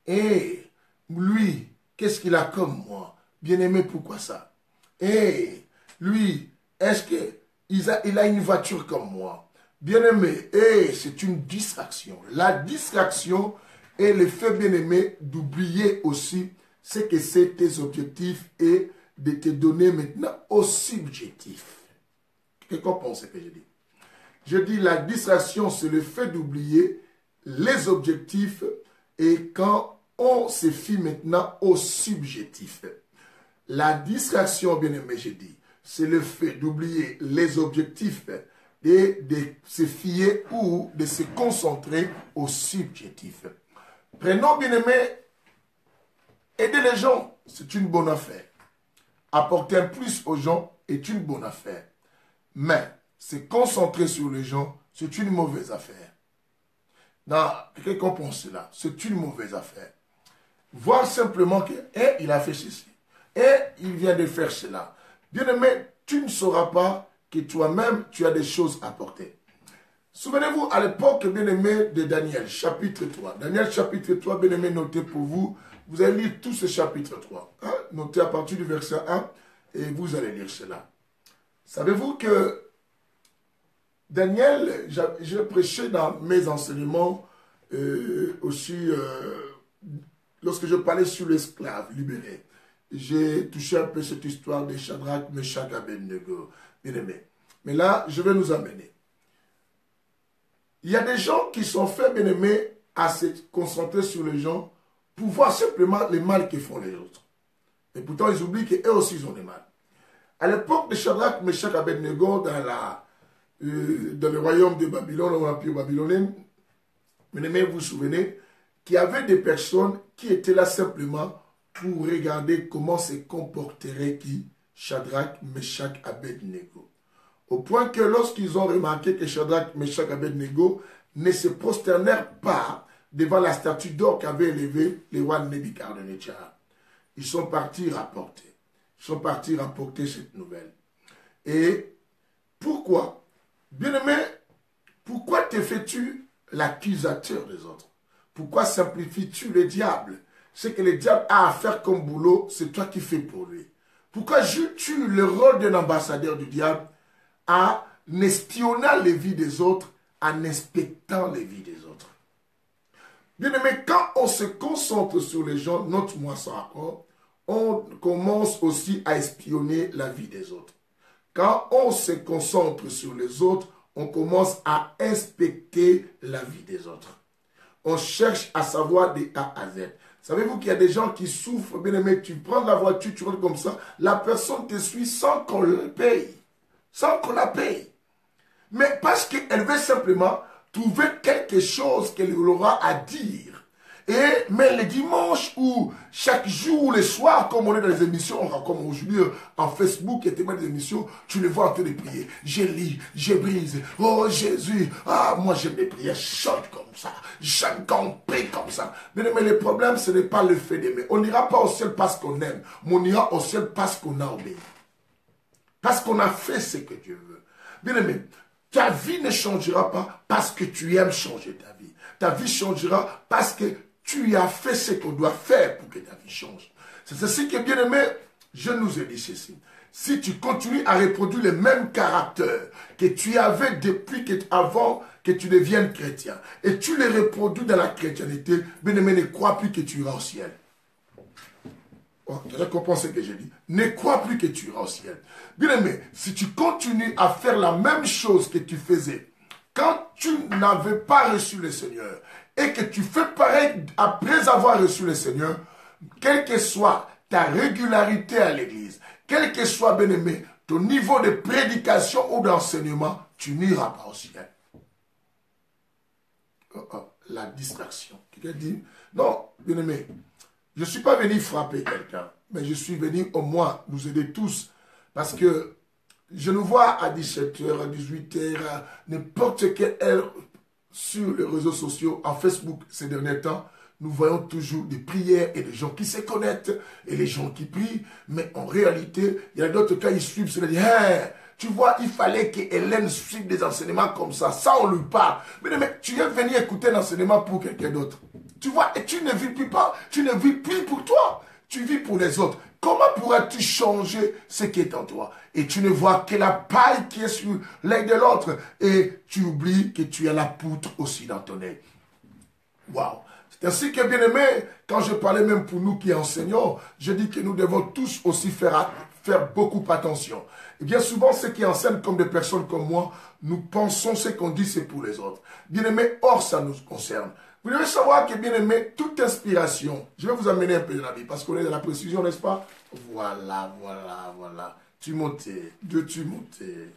A: Et lui, qu'est-ce qu'il a comme moi? Bien-aimé, pourquoi ça? Et lui, est-ce qu'il a une voiture comme moi? Bien-aimé, et c'est une distraction. La distraction est le fait, bien-aimé, d'oublier aussi ce que c'est tes objectifs et de te donner maintenant au subjectif. Qu'est-ce qu'on pense que je dis? Je dis la distraction, c'est le fait d'oublier les objectifs et quand on se fie maintenant au subjectif. La distraction, bien aimé, je dis, c'est le fait d'oublier les objectifs et de se fier ou de se concentrer au subjectif. Prenons, bien aimé, aider les gens, c'est une bonne affaire. Apporter un plus aux gens est une bonne affaire. Mais se concentrer sur les gens, c'est une mauvaise affaire. Non, qu'est-ce qu'on pense cela? C'est une mauvaise affaire. Voir simplement que, il a fait ceci, il vient de faire cela. Bien aimé, tu ne sauras pas que toi-même, tu as des choses à porter. Souvenez-vous, à l'époque, bien aimé, de Daniel, chapitre 3. Daniel, chapitre 3, bien aimé, notez pour vous. Vous allez lire tout ce chapitre 3. Hein? Notez à partir du verset 1 et vous allez lire cela. Savez-vous que Daniel, j'ai prêché dans mes enseignements aussi, lorsque je parlais sur l'esclave libéré. j'ai touché un peu cette histoire de Shadrach, Meshach, Abednego. Bien aimé. Mais là, je vais nous amener. Il y a des gens qui sont faits, bien aimés, à se concentrer sur les gens pour voir simplement les mal que font les autres. Et pourtant, ils oublient qu'eux aussi, ils ont des mal. À l'époque de Shadrach, Meshach, Abednego, dans le royaume de Babylone, dans l'empire babylonien, bien aimé, vous vous souvenez, qu'il y avait des personnes qui étaient là simplement pour regarder comment se comporterait qui Shadrach, Meshach, Abednego. Au point que lorsqu'ils ont remarqué que Shadrach, Meshach, Abednego ne se prosternèrent pas devant la statue d'or qu'avait élevée les rois de Nebuchadnezzar, ils sont partis rapporter. Ils sont partis rapporter cette nouvelle. Et pourquoi? Bien-aimé, pourquoi te fais-tu l'accusateur des autres? Pourquoi simplifies-tu le diable? Ce que le diable a à faire comme boulot, c'est toi qui fais pour lui. Pourquoi joues-tu le rôle d'un ambassadeur du diable en espionnant les vies des autres, en inspectant les vies des autres? Bien-aimé, quand on se concentre sur les gens, note-moi ça encore, on commence aussi à espionner la vie des autres. Quand on se concentre sur les autres, on commence à inspecter la vie des autres. On cherche à savoir de A à Z. Savez-vous qu'il y a des gens qui souffrent, bien aimé, tu prends la voiture, tu rentres comme ça, la personne te suit sans qu'on le paye. Sans qu'on la paye. Mais parce qu'elle veut simplement trouver quelque chose qu'elle aura à dire. Mais les dimanches ou chaque jour, les soirs, comme on est dans les émissions, comme aujourd'hui en Facebook, et des émissions, tu les vois en train de prier. Je lis, je brise. Oh Jésus, moi j'aime les prières, chante comme ça. Chante quand on prie comme ça. Mais le problème, ce n'est pas le fait d'aimer. On n'ira pas au ciel parce qu'on aime, mais on ira au ciel parce qu'on a obéi. Parce qu'on a fait ce que Dieu veut. Bien aimé, ta vie ne changera pas parce que tu aimes changer ta vie. Ta vie changera parce que tu as fait ce qu'on doit faire pour que ta vie change. C'est ceci que, bien aimé, je nous ai dit ceci. Si tu continues à reproduire le même caractère que tu avais avant que tu deviennes chrétien, et tu les reproduis dans la chrétienté, bien aimé, ne crois plus que tu iras au ciel. Oh, tu as compris ce que j'ai dit. Ne crois plus que tu iras au ciel. Bien aimé, si tu continues à faire la même chose que tu faisais quand tu n'avais pas reçu le Seigneur et que tu fais pareil après avoir reçu le Seigneur, quelle que soit ta régularité à l'église, quel que soit, bien aimé, ton niveau de prédication ou d'enseignement, tu n'iras pas au ciel. La distraction. Quelqu'un dit, non, bien aimé, je ne suis pas venu frapper quelqu'un, mais je suis venu au moins nous aider tous. Parce que je nous vois à 17h, à 18h, à n'importe quelle heure sur les réseaux sociaux, en Facebook ces derniers temps, nous voyons toujours des prières et des gens qui se connectent et les gens qui prient. Mais en réalité, il y a d'autres cas, ils suivent, c'est-à-dire, hey, tu vois, il fallait que Hélène suive des enseignements comme ça. Ça, on lui parle. Mais tu viens venir écouter un enseignement pour quelqu'un d'autre. Tu vois, et tu ne vis plus pas. Tu ne vis plus pour toi. Tu vis pour les autres. Comment pourras-tu changer ce qui est en toi? Et tu ne vois que la paille qui est sur l'œil de l'autre. Et tu oublies que tu as la poutre aussi dans ton œil. Waouh! C'est ainsi que, bien aimé, quand je parlais même pour nous qui enseignons, je dis que nous devons tous aussi faire beaucoup attention. Et bien souvent, ceux qui enseignent comme des personnes comme moi, nous pensons ce qu'on dit, c'est pour les autres. Bien aimé, or ça nous concerne. Vous devez savoir que, bien aimé, toute inspiration, je vais vous amener un peu de la Bible, parce qu'on est dans la précision, n'est-ce pas? Voilà. Timothée, 2 Timothée.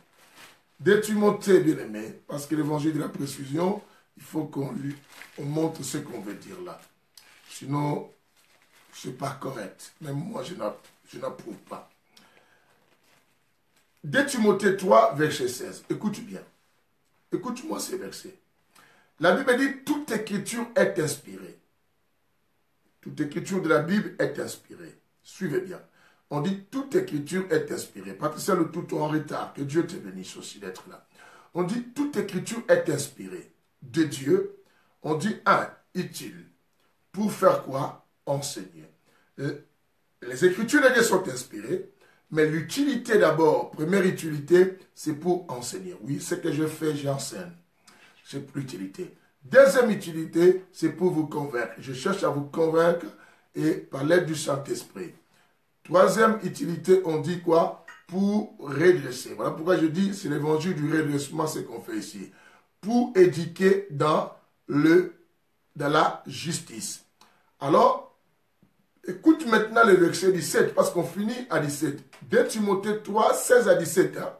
A: 2 Timothée, bien aimé, parce que l'évangile de la précision, il faut qu'on montre ce qu'on veut dire là. Sinon, ce n'est pas correct. Même moi, je n'approuve pas. 2 Timothée 3, verset 16. Écoute bien. Écoute-moi ces versets. La Bible dit, toute écriture est inspirée. Toute écriture de la Bible est inspirée. Suivez bien. On dit, toute écriture est inspirée. Patricia le tout en retard. Que Dieu te bénisse aussi d'être là. On dit, toute écriture est inspirée de Dieu. On dit, utile. Pour faire quoi? Enseigner. Les écritures de Dieu sont inspirées. Mais l'utilité d'abord, première utilité, c'est pour enseigner. Oui, ce que je fais, j'enseigne. C'est pour l'utilité. Deuxième utilité, c'est pour vous convaincre. Je cherche à vous convaincre et par l'aide du Saint-Esprit. Troisième utilité, on dit quoi? Pour redresser. Voilà pourquoi je dis, c'est l'évangile du redressement, ce qu'on fait ici. Pour éduquer dans la justice. Alors, écoute maintenant le verset 17, parce qu'on finit à 17. 2 Timothée 3, 16 à 17. Hein?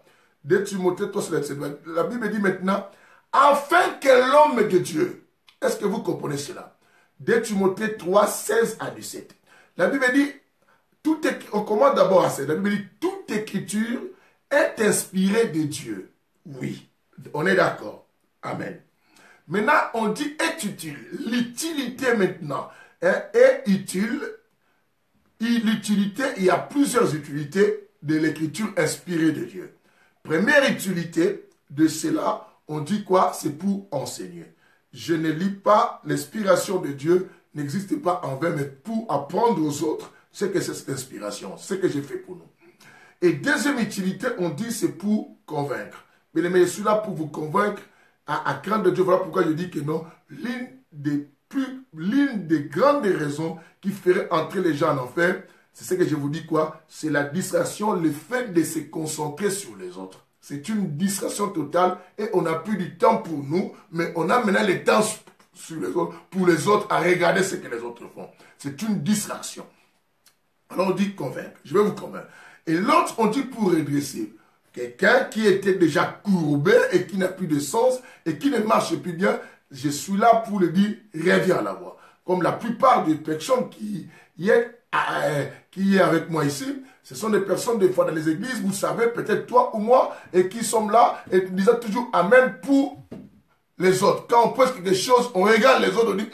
A: 2 Timothée 3, 16 à 17. La Bible dit maintenant, afin que l'homme de Dieu, est-ce que vous comprenez cela? 2 Timothée 3, 16 à 17. La Bible dit, on commence d'abord à ça. La Bible dit, toute écriture est inspirée de Dieu. Oui, on est d'accord. Amen. Maintenant, on dit est utile. L'utilité maintenant est utile. L'utilité, il y a plusieurs utilités de l'écriture inspirée de Dieu. Première utilité de cela, on dit quoi? C'est pour enseigner. Je ne lis pas, l'inspiration de Dieu n'existe pas en vain, mais pour apprendre aux autres ce que c'est cette inspiration, ce que j'ai fait pour nous. Et deuxième utilité, on dit c'est pour convaincre. Mais je suis là pour vous convaincre à craindre de Dieu. Voilà pourquoi je dis que non, l'une des grandes raisons qui ferait entrer les gens en enfer, c'est ce que je vous dis quoi? C'est la distraction, le fait de se concentrer sur les autres. C'est une distraction totale et on n'a plus du temps pour nous, mais on a maintenant le temps sur les autres, pour les autres à regarder ce que les autres font. C'est une distraction. Alors on dit convaincre, je vais vous convaincre. Et l'autre, on dit pour redresser. Quelqu'un qui était déjà courbé et qui n'a plus de sens et qui ne marche plus bien, je suis là pour le dire, reviens à la voie. Comme la plupart des personnes qui est avec moi ici, ce sont des personnes des fois dans les églises, vous savez, peut-être toi ou moi, et qui sont là et disent toujours Amen pour les autres. Quand on pose quelque chose, on regarde les autres, on dit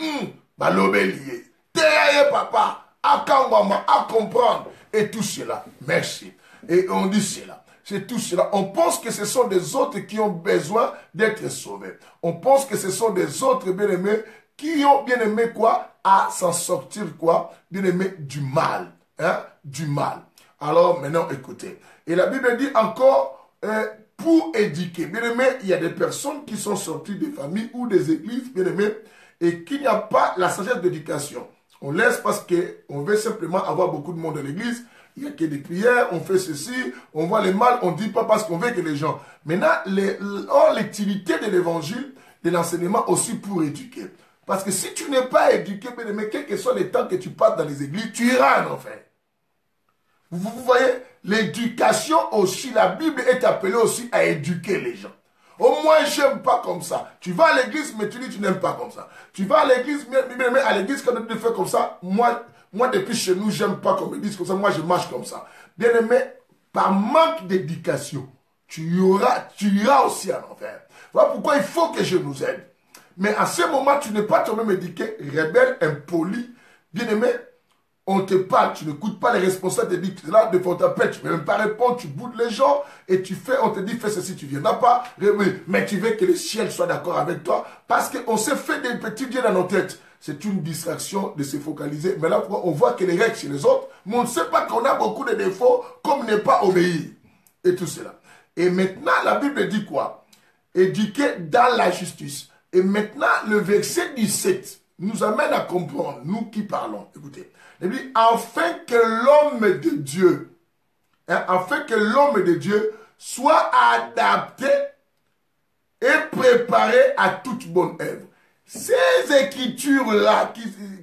A: bah l'obélier, t'es papa. À comprendre. Et tout cela. Merci. Et on dit cela. C'est tout cela. On pense que ce sont des autres qui ont besoin d'être sauvés. On pense que ce sont des autres bien-aimés qui ont bien-aimé quoi? À s'en sortir quoi? Bien-aimé du mal. Hein? Du mal. Alors maintenant, écoutez. Et la Bible dit encore, pour éduquer. Bien-aimé, il y a des personnes qui sont sorties des familles ou des églises, bien-aimé, et qu'il n'y a pas la sagesse d'éducation. On laisse parce qu'on veut simplement avoir beaucoup de monde dans l'église. Il n'y a que des prières, on fait ceci, on voit le mal, on ne dit pas parce qu'on veut que les gens... Maintenant, l'utilité de l'évangile, de l'enseignement aussi pour éduquer. Parce que si tu n'es pas éduqué, mais quel que soit le temps que tu passes dans les églises, tu iras en enfer. Vous voyez, l'éducation aussi, la Bible est appelée aussi à éduquer les gens. Au moins, j'aime pas comme ça. Tu vas à l'église, mais tu dis tu n'aimes pas comme ça. Tu vas à l'église, mais à l'église, quand tu fais comme ça, moi, depuis chez nous, j'aime pas qu'on me dise comme ça. Moi, je marche comme ça. Bien aimé, par manque d'éducation, tu iras aussi en enfer. Voilà pourquoi il faut que je nous aide. Mais à ce moment, tu n'es pas toi-même éduqué, rebelle, impoli. Bien aimé, on te parle, tu n'écoutes pas les responsables, te disent là, devant ta paix, tu ne peux même pas répondre, tu boudes les gens et tu fais, on te dit fais ceci, tu ne viendras pas, mais tu veux que le ciel soit d'accord avec toi parce qu'on s'est fait des petits dieux dans nos têtes. C'est une distraction de se focaliser. Mais là, on voit que les règles chez les autres, mais on ne sait pas qu'on a beaucoup de défauts comme ne pas obéir. Et tout cela. Et maintenant, la Bible dit quoi? Éduquer dans la justice. Et maintenant, le verset 17 nous amène à comprendre, nous qui parlons. Écoutez. Il dit, afin que l'homme de Dieu, afin que l'homme de Dieu soit adapté et préparé à toute bonne œuvre. Ces écritures-là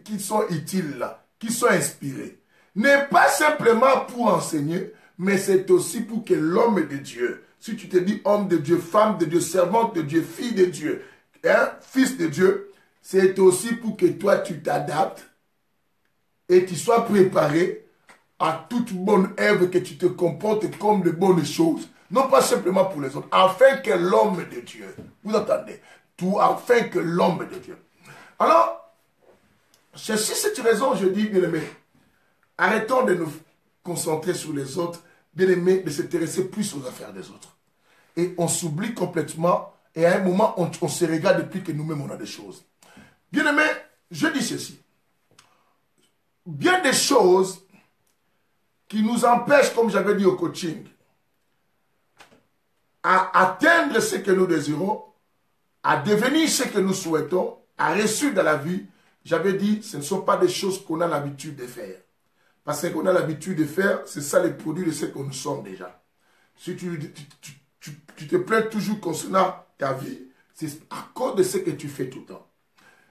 A: qui sont utiles, là, qui sont inspirées, n'est pas simplement pour enseigner, mais c'est aussi pour que l'homme de Dieu, si tu te dis homme de Dieu, femme de Dieu, servante de Dieu, fille de Dieu, fils de Dieu, c'est aussi pour que toi tu t'adaptes et tu sois préparé à toute bonne œuvre, que tu te comportes comme de bonnes choses. Non pas simplement pour les autres, afin que l'homme de Dieu, vous entendez, tout afin que l'homme de Dieu. Alors, c'est cette raison, je dis, bien-aimé, arrêtons de nous concentrer sur les autres, bien-aimé, de s'intéresser plus aux affaires des autres. Et on s'oublie complètement, et à un moment, on se regarde depuis que nous-mêmes, on a des choses. Bien-aimé, je dis ceci. Bien des choses qui nous empêchent, comme j'avais dit au coaching, à atteindre ce que nous désirons, à devenir ce que nous souhaitons, à réussir dans la vie, j'avais dit, ce ne sont pas des choses qu'on a l'habitude de faire. Parce qu'on a l'habitude de faire, c'est ça les produits de ce que nous sommes déjà. Si tu te plains toujours concernant ta vie, c'est à cause de ce que tu fais tout le temps.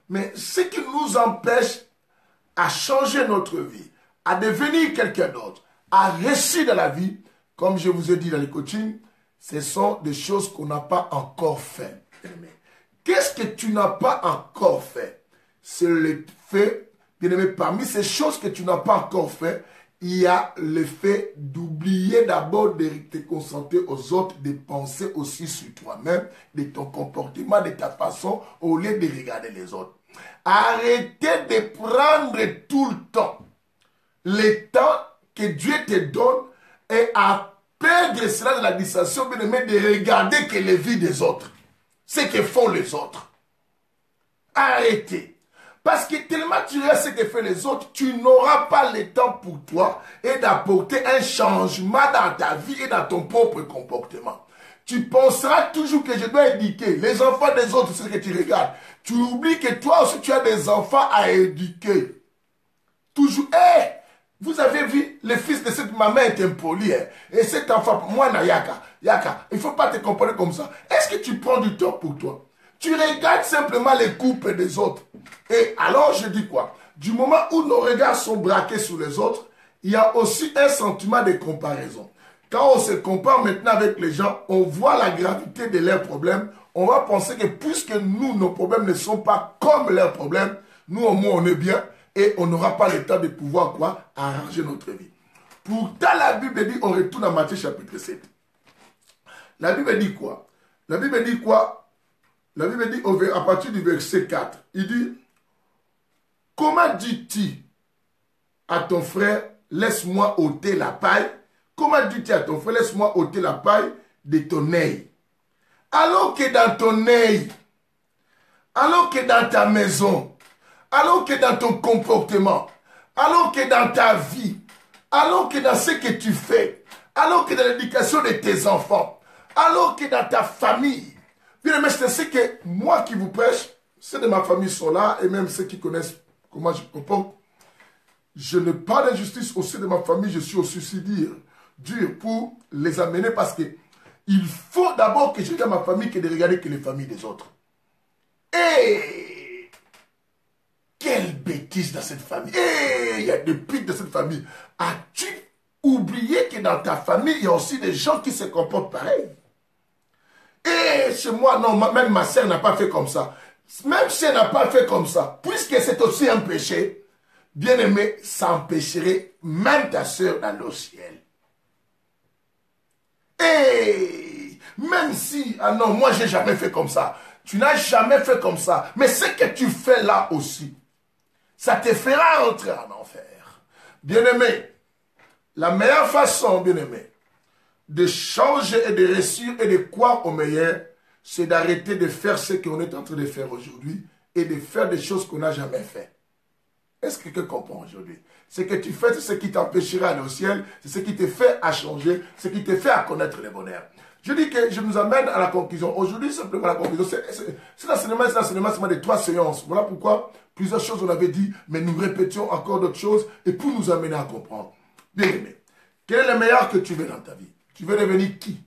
A: Mais ce qui nous empêche à changer notre vie, à devenir quelqu'un d'autre, à réussir dans la vie, comme je vous ai dit dans les coachings, ce sont des choses qu'on n'a pas encore fait. Qu'est-ce que tu n'as pas encore fait? C'est le fait, bien aimé, parmi ces choses que tu n'as pas encore fait, il y a le fait d'oublier d'abord de te concentrer aux autres, de penser aussi sur toi-même, de ton comportement, de ta façon, au lieu de regarder les autres. Arrêtez de prendre tout le temps que Dieu te donne et à perdre cela de l'administration, bien aimé, de regarder que les vies des autres, ce que font les autres. Arrêtez. Parce que tellement tu regardes ce que font les autres, tu n'auras pas le temps pour toi et d'apporter un changement dans ta vie et dans ton propre comportement. Tu penseras toujours que je dois éduquer les enfants des autres, c'est ce que tu regardes. Tu oublies que toi aussi tu as des enfants à éduquer. Toujours, vous avez vu, le fils de cette maman est impoli. Et cet enfant, moi, Yaka, il ne faut pas te comporter comme ça. Est-ce que tu prends du temps pour toi? Tu regardes simplement les couples des autres. Et alors, je dis quoi? Du moment où nos regards sont braqués sur les autres, il y a aussi un sentiment de comparaison. Quand on se compare maintenant avec les gens, on voit la gravité de leurs problèmes. On va penser que puisque nous, nos problèmes ne sont pas comme leurs problèmes, nous au moins on est bien et on n'aura pas le temps de pouvoir quoi? Arranger notre vie. Pourtant, la Bible dit, on retourne à Matthieu chapitre 7. La Bible dit quoi? La Bible dit quoi? La Bible dit à partir du verset 4, il dit, comment dis-tu à ton frère, laisse-moi ôter la paille? Comment dis-tu à ton frère, laisse-moi ôter la paille de ton œil? Alors que dans ton œil, alors que dans ta maison, alors que dans ton comportement, alors que dans ta vie, alors que dans ce que tu fais, alors que dans l'éducation de tes enfants, alors que dans ta famille, bien aimé, c'est ce que moi qui vous prêche, ceux de ma famille sont là, et même ceux qui connaissent comment je comporte. Je n'ai pas d'injustice au sein de ma famille, je suis aussi dur pour les amener parce que il faut d'abord que je regarde ma famille que de regarder que les familles des autres. Et quelle bêtise dans cette famille. Et il y a des pics dans cette famille. As-tu oublié que dans ta famille, il y a aussi des gens qui se comportent pareil? Et chez moi, non, même ma sœur n'a pas fait comme ça. Même si elle n'a pas fait comme ça, puisque c'est aussi un péché, bien aimé, ça empêcherait même ta sœur dans le ciel. Et même si, ah non, moi j'ai jamais fait comme ça. Tu n'as jamais fait comme ça. Mais ce que tu fais là aussi, ça te fera entrer en enfer. Bien aimé, la meilleure façon, bien aimé, de changer et de réussir et de croire au meilleur, c'est d'arrêter de faire ce qu'on est en train de faire aujourd'hui et de faire des choses qu'on n'a jamais fait. Est-ce que quelqu'un comprend aujourd'hui? Ce que tu fais, c'est ce qui t'empêchera d'aller au ciel, c'est ce qui te fait à changer, ce qui te fait à connaître le bonheur. Je dis que je nous amène à la conclusion. Aujourd'hui, simplement la conclusion, c'est l'enseignement seulement de 3 séances. Voilà pourquoi plusieurs choses on avait dit, mais nous répétions encore d'autres choses et pour nous amener à comprendre. Bien aimé, quel est le meilleur que tu veux dans ta vie? Tu veux devenir qui?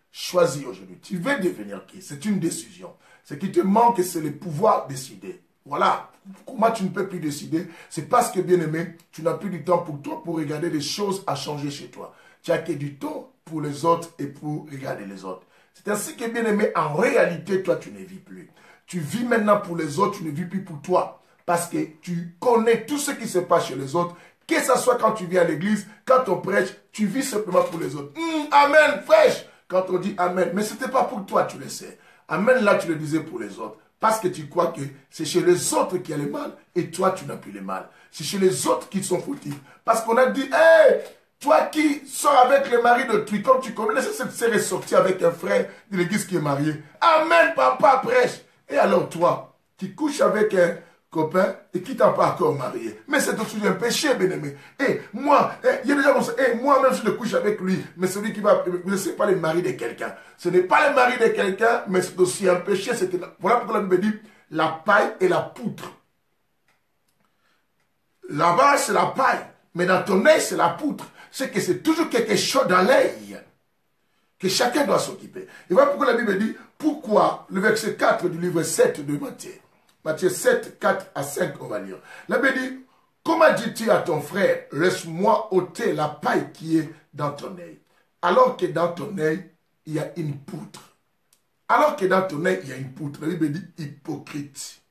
A: Choisis aujourd'hui. Tu veux devenir qui? C'est une décision. Ce qui te manque, c'est le pouvoir décider. Voilà. Comment tu ne peux plus décider? C'est parce que, bien aimé, tu n'as plus du temps pour toi pour regarder les choses à changer chez toi. Tu as que du temps pour les autres et pour regarder les autres. C'est ainsi que, bien aimé, en réalité, toi, tu ne vis plus. Tu vis maintenant pour les autres, tu ne vis plus pour toi. Parce que tu connais tout ce qui se passe chez les autres. Que ce soit quand tu viens à l'église, quand on prêche, tu vis simplement pour les autres. Amen, prêche. Quand on dit Amen, mais ce n'était pas pour toi, tu le sais. Amen, là, tu le disais pour les autres. Parce que tu crois que c'est chez les autres qu'il y a le mal et toi, tu n'as plus le mal. C'est chez les autres qui sont fautifs. Parce qu'on a dit, hey, toi qui sors avec le mari d'autrui, comme tu connais, laisse cette sœur sortir avec un frère de l'église qui est marié. Amen, papa, prêche. Et alors toi, tu couches avec un copain et qui t'a pas encore marié. Mais c'est aussi un péché, bien-aimé. Et moi, il y a des gens comme ça, moi-même je couche avec lui, mais celui qui va, ce n'est pas le mari de quelqu'un. Ce n'est pas le mari de quelqu'un, mais c'est aussi un péché. Voilà pourquoi la Bible dit, la paille et la poutre. Là-bas, c'est la paille. Mais dans ton œil, c'est la poutre. C'est que c'est toujours quelque chose dans l'œil que chacun doit s'occuper. Et voilà pourquoi la Bible dit, pourquoi, le verset 4 du livre 7 de Matthieu. Matthieu 7, 4 à 5, on va lire. La Bible dit, comment dis-tu à ton frère, laisse-moi ôter la paille qui est dans ton œil, alors que dans ton œil, il y a une poutre. Alors que dans ton œil, il y a une poutre. La Bible dit, hypocrite.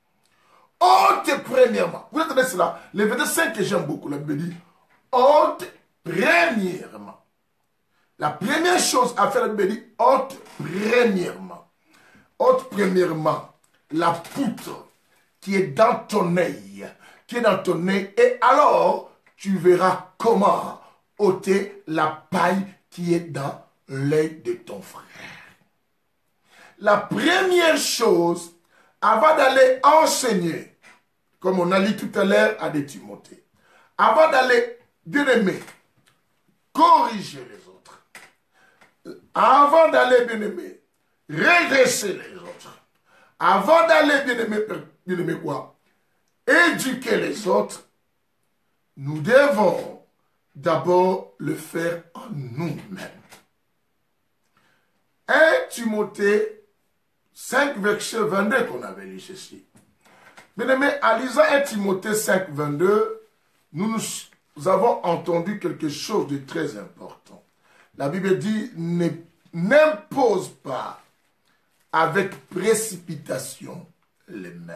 A: Ôte premièrement. Vous entendez cela? Le verset 5 que j'aime beaucoup, la Bible dit, ôte premièrement. La première chose à faire, la Bible dit, ôte premièrement. Ôte premièrement la poutre qui est dans ton œil. Qui est dans ton œil. Et alors, tu verras comment ôter la paille qui est dans l'œil de ton frère. La première chose, avant d'aller enseigner, comme on a lu tout à l'heure à des Timothée, avant d'aller, bien aimé, corriger les autres, avant d'aller, bien aimé, redresser les autres, avant d'aller, bien aimé quoi, éduquer les autres, nous devons d'abord le faire en nous-mêmes. 1 Timothée 5, verset 22 qu'on avait lu ceci. Bien aimé, en lisant 1 Timothée 5, 22, nous avons entendu quelque chose de très important. La Bible dit, n'impose pas avec précipitation les mains.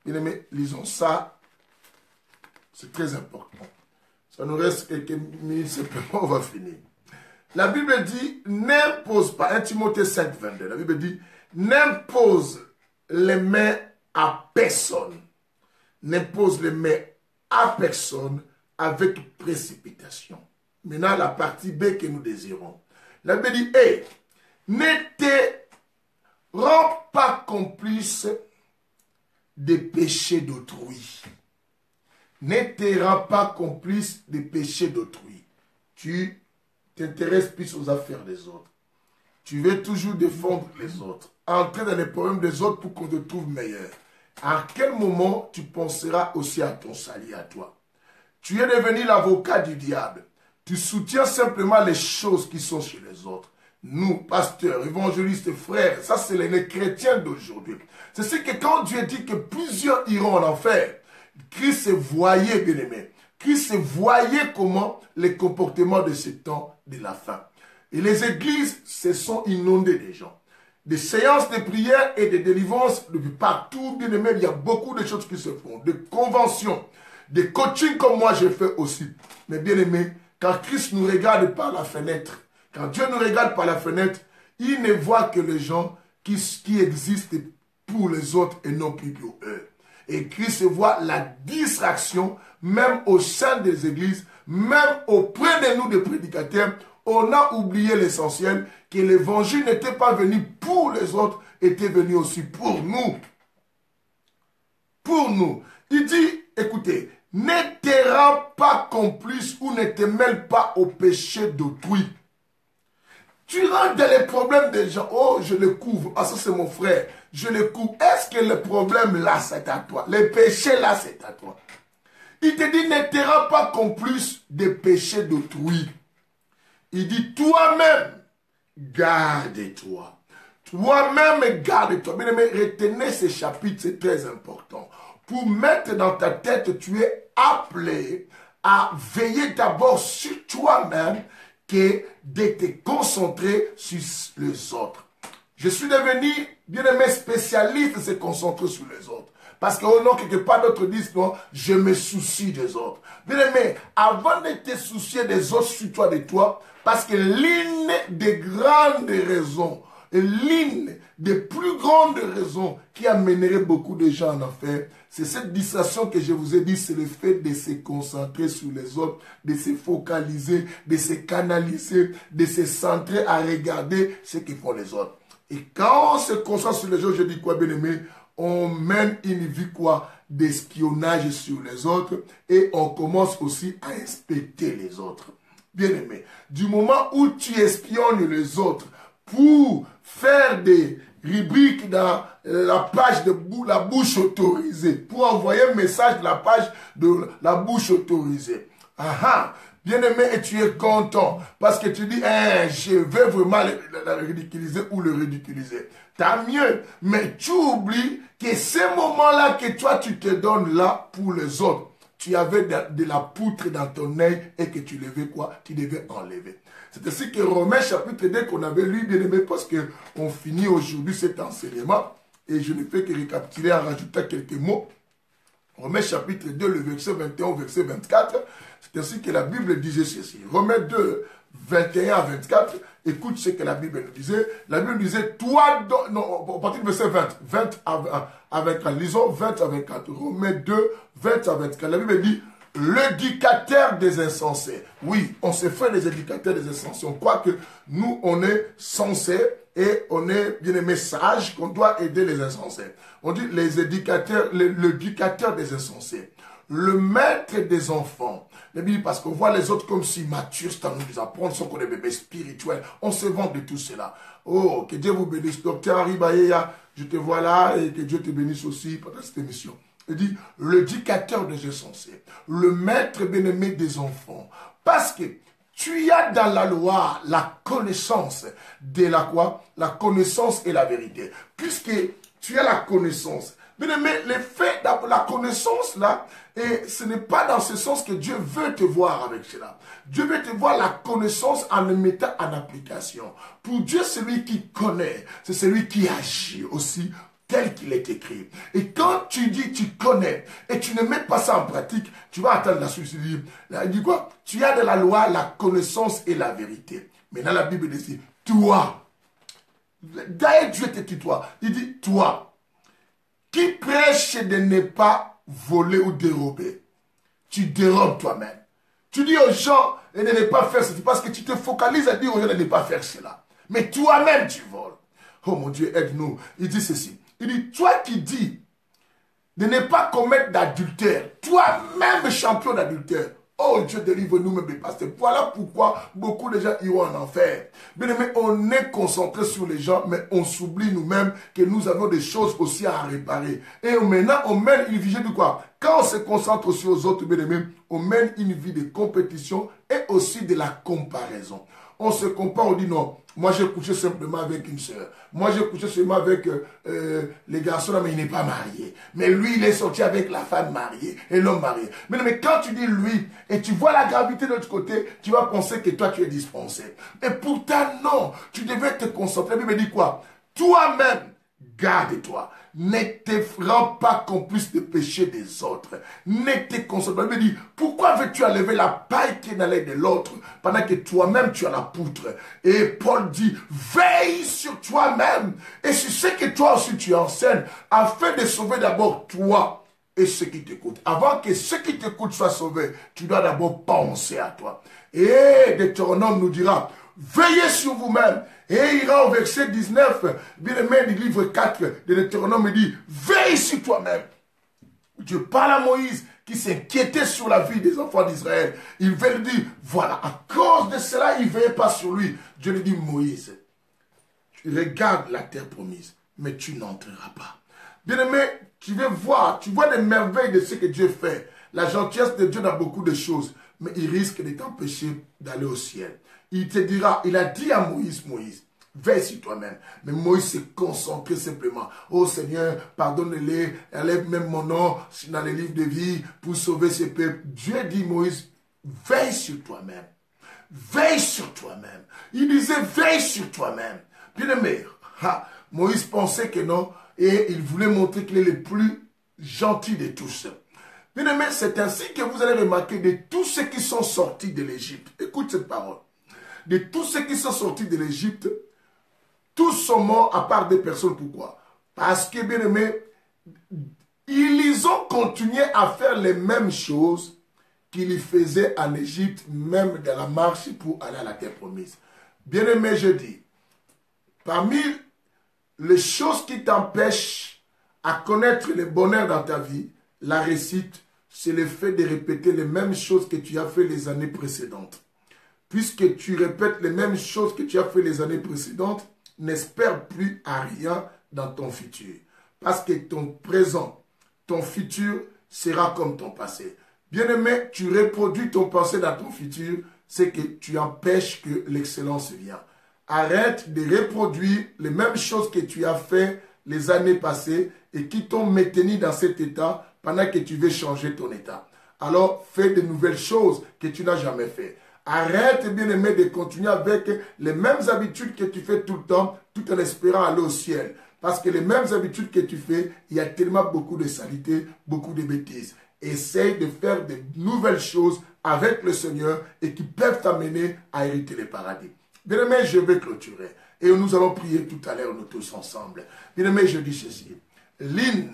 A: Bien aimé, lisons ça. C'est très important. Ça nous reste quelques minutes, simplement, on va finir. La Bible dit, n'impose pas, 1 Timothée 5, 22, la Bible dit, n'impose les mains à personne. N'impose les mains à personne avec précipitation. Maintenant, la partie B que nous désirons. La Bible dit, hey, ne te rends pas complice des péchés d'autrui. Ne te rends pas complice des péchés d'autrui. Tu t'intéresses plus aux affaires des autres. Tu veux toujours défendre les autres. Entrer dans les problèmes des autres pour qu'on te trouve meilleur. À quel moment tu penseras aussi à ton salut, à toi? Tu es devenu l'avocat du diable. Tu soutiens simplement les choses qui sont chez les autres. Nous, pasteurs, évangélistes, frères, ça c'est les chrétiens d'aujourd'hui. C'est ce que quand Dieu dit que plusieurs iront en enfer, Christ se voyait, bien aimé. Christ se voyait comment les comportements de ce temps de la fin. Et les églises se sont inondées des gens. Des séances de prière et de délivrance depuis partout, bien aimé, il y a beaucoup de choses qui se font. Des conventions, des coachings comme moi j'ai fait aussi. Mais bien aimé, quand Christ nous regarde par la fenêtre, quand Dieu nous regarde par la fenêtre, il ne voit que les gens qui existent pour les autres et non plus pour eux. Et Christ voit la distraction, même au sein des églises, même auprès de nous, des prédicateurs. On a oublié l'essentiel, que l'évangile n'était pas venu pour les autres, était venu aussi pour nous. Pour nous. Il dit, écoutez, ne te rends pas complice ou ne te mêle pas au péché d'autrui. Tu rentres dans les problèmes des gens. Oh, je le couvre. Ah, ça c'est mon frère. Je le couvre. Est-ce que le problème là, c'est à toi? Le péché là, c'est à toi. Il te dit, ne te rends pas complice des péchés d'autrui. Il dit, toi-même, garde-toi. Toi-même, garde-toi. Bien aimé, retenez ce chapitre, c'est très important. Pour mettre dans ta tête, tu es appelé à veiller d'abord sur toi-même que de te concentrer sur les autres. Je suis devenu, bien aimé, spécialiste de se concentrer sur les autres. Parce que au nom, quelque part d'autres disent, non, je me soucie des autres. Bien aimé, avant de te soucier des autres, suis-toi de toi. Parce que l'une des grandes raisons, l'une des plus grandes raisons qui amènerait beaucoup de gens en enfer, c'est cette distraction que je vous ai dit, c'est le fait de se concentrer sur les autres, de se focaliser, de se canaliser, de se centrer à regarder ce que font les autres. Et quand on se concentre sur les autres, je dis quoi, bien aimé, on mène une vie quoi, d'espionnage sur les autres et on commence aussi à inspecter les autres. Bien aimé, du moment où tu espionnes les autres pour faire des rubriques dans la page de la bouche autorisée, pour envoyer un message de la page de la bouche autorisée, Ah ah, bien-aimé, et tu es content parce que tu dis, je vais vraiment la ridiculiser ou le ridiculiser. Tant mieux, mais tu oublies que ces moments-là que toi tu te donnes là pour les autres, tu avais de la poutre dans ton œil et que tu devais quoi? Tu devais enlever. C'est ainsi que Romains chapitre 2 qu'on avait lu, bien-aimé, parce qu'on finit aujourd'hui cet enseignement et je ne fais que récapituler en rajoutant quelques mots. Romains chapitre 2, le verset 21 au verset 24, c'est ainsi que la Bible disait ceci. Romains 2, 21 à 24, écoute ce que la Bible nous disait. La Bible disait, toi, non, à partir du verset 20 à 24, lisons 20 à 24. Romains 2, 20 à 24. La Bible dit, l'éducateur des insensés. Oui, on se fait les éducateurs des insensés. On croit que nous, on est censés et on est bien aimé sage, qu'on doit aider les insensés. On dit les éducateurs, l'éducateur des insensés, le maître des enfants. Parce qu'on voit les autres comme si matures, c'est à nous de apprendre, sont comme des bébés spirituels. On se vante de tout cela. Oh, que Dieu vous bénisse. Docteur Aribayeya, je te vois là et que Dieu te bénisse aussi pendant cette émission. Il dit, l'éducateur des insensés, le maître bien-aimé des enfants. Parce que tu as dans la loi la connaissance de la quoi? La connaissance et la vérité. Puisque tu as la connaissance. Bien-aimé, les faits, la connaissance là, et ce n'est pas dans ce sens que Dieu veut te voir avec cela. Dieu veut te voir la connaissance en le mettant en application. Pour Dieu, celui qui connaît, c'est celui qui agit aussi tel qu'il est écrit. Et quand tu dis tu connais et tu ne mets pas ça en pratique, tu vas attendre la suite. Il dit quoi? Tu as de la loi la connaissance et la vérité. Maintenant la Bible dit, toi, d'ailleurs Dieu te tutoie. Il dit, toi, qui prêche de ne pas voler ou dérober, tu dérobes toi-même. Tu dis aux gens de ne pas faire ceci parce que tu te focalises à dire aux gens de ne pas faire cela. Mais toi-même tu voles. Oh mon Dieu, aide-nous. Il dit ceci. Il dit, toi qui dis de ne pas commettre d'adultère, toi-même champion d'adultère, oh Dieu, délivre-nous même des pasteurs. Voilà pourquoi beaucoup de gens iront en enfer. Bien aimé, on est concentré sur les gens, mais on s'oublie nous-mêmes que nous avons des choses aussi à réparer. Et maintenant, on mène une vie de quoi? Quand on se concentre aussi aux autres, bien aimé, on mène une vie de compétition et aussi de la comparaison. On se compare, on dit non, moi j'ai couché simplement avec une sœur. Moi j'ai couché seulement avec les garçons là, mais il n'est pas marié. Mais lui, il est sorti avec la femme mariée et l'homme marié. Mais quand tu dis lui et tu vois la gravité de l'autre côté, tu vas penser que toi tu es dispensé. Et pourtant non, tu devais te concentrer. La Bible dit quoi? Toi-même, garde-toi. Ne te rends pas complice des péchés des autres. Ne te concentre pas. Il me dit, pourquoi veux-tu enlever la paille qui est dans l'œil de l'autre pendant que toi-même tu as la poutre? Et Paul dit, veille sur toi-même et sur ce que toi aussi tu enseignes afin de sauver d'abord toi et ceux qui t'écoutent. Avant que ceux qui t'écoutent soient sauvés, tu dois d'abord penser à toi. Et Deutéronome nous dira, veillez sur vous-même. Et il ira au verset 19, bien aimé du livre 4 de Deutéronome, il dit, veille sur toi-même. Dieu parle à Moïse qui s'inquiétait sur la vie des enfants d'Israël. Il veut lui dire, voilà, à cause de cela, il ne veillait pas sur lui. Dieu lui dit, Moïse, tu regardes la terre promise, mais tu n'entreras pas. Bien aimé, tu vois les merveilles de ce que Dieu fait. La gentillesse de Dieu dans beaucoup de choses, mais il risque de t'empêcher d'aller au ciel. Il te dira, il a dit à Moïse, Moïse, veille sur toi-même. Mais Moïse s'est concentré simplement. Oh Seigneur, pardonne-les, enlève même mon nom dans les livres de vie pour sauver ce peuple. Dieu dit, Moïse, veille sur toi-même. Veille sur toi-même. Il disait, veille sur toi-même. Bien aimé, Moïse pensait que non, et il voulait montrer qu'il est le plus gentil de tous. Bien aimé, c'est ainsi que vous allez remarquer de tous ceux qui sont sortis de l'Égypte. Écoute cette parole. De tous ceux qui sont sortis de l'Égypte, tous sont morts à part des personnes. Pourquoi? Parce que, bien aimé, ils ont continué à faire les mêmes choses qu'ils faisaient en Égypte, même dans la marche pour aller à la terre promise. Bien aimé, je dis, parmi les choses qui t'empêchent à connaître le bonheur dans ta vie, la réussite, c'est le fait de répéter les mêmes choses que tu as fait les années précédentes. Puisque tu répètes les mêmes choses que tu as fait les années précédentes, n'espère plus à rien dans ton futur. Parce que ton présent, ton futur sera comme ton passé. Bien-aimé, tu reproduis ton passé dans ton futur, c'est que tu empêches que l'excellence vienne. Arrête de reproduire les mêmes choses que tu as fait les années passées et qui t'ont maintenu dans cet état pendant que tu veux changer ton état. Alors, fais de nouvelles choses que tu n'as jamais fait. Arrête, bien-aimé, de continuer avec les mêmes habitudes que tu fais tout le temps, tout en espérant aller au ciel. Parce que les mêmes habitudes que tu fais, il y a tellement beaucoup de saleté, beaucoup de bêtises. Essaye de faire de nouvelles choses avec le Seigneur et qui peuvent t'amener à hériter le paradis. Bien-aimé, je vais clôturer. Et nous allons prier tout à l'heure, nous tous ensemble. Bien-aimé, je dis ceci. L'une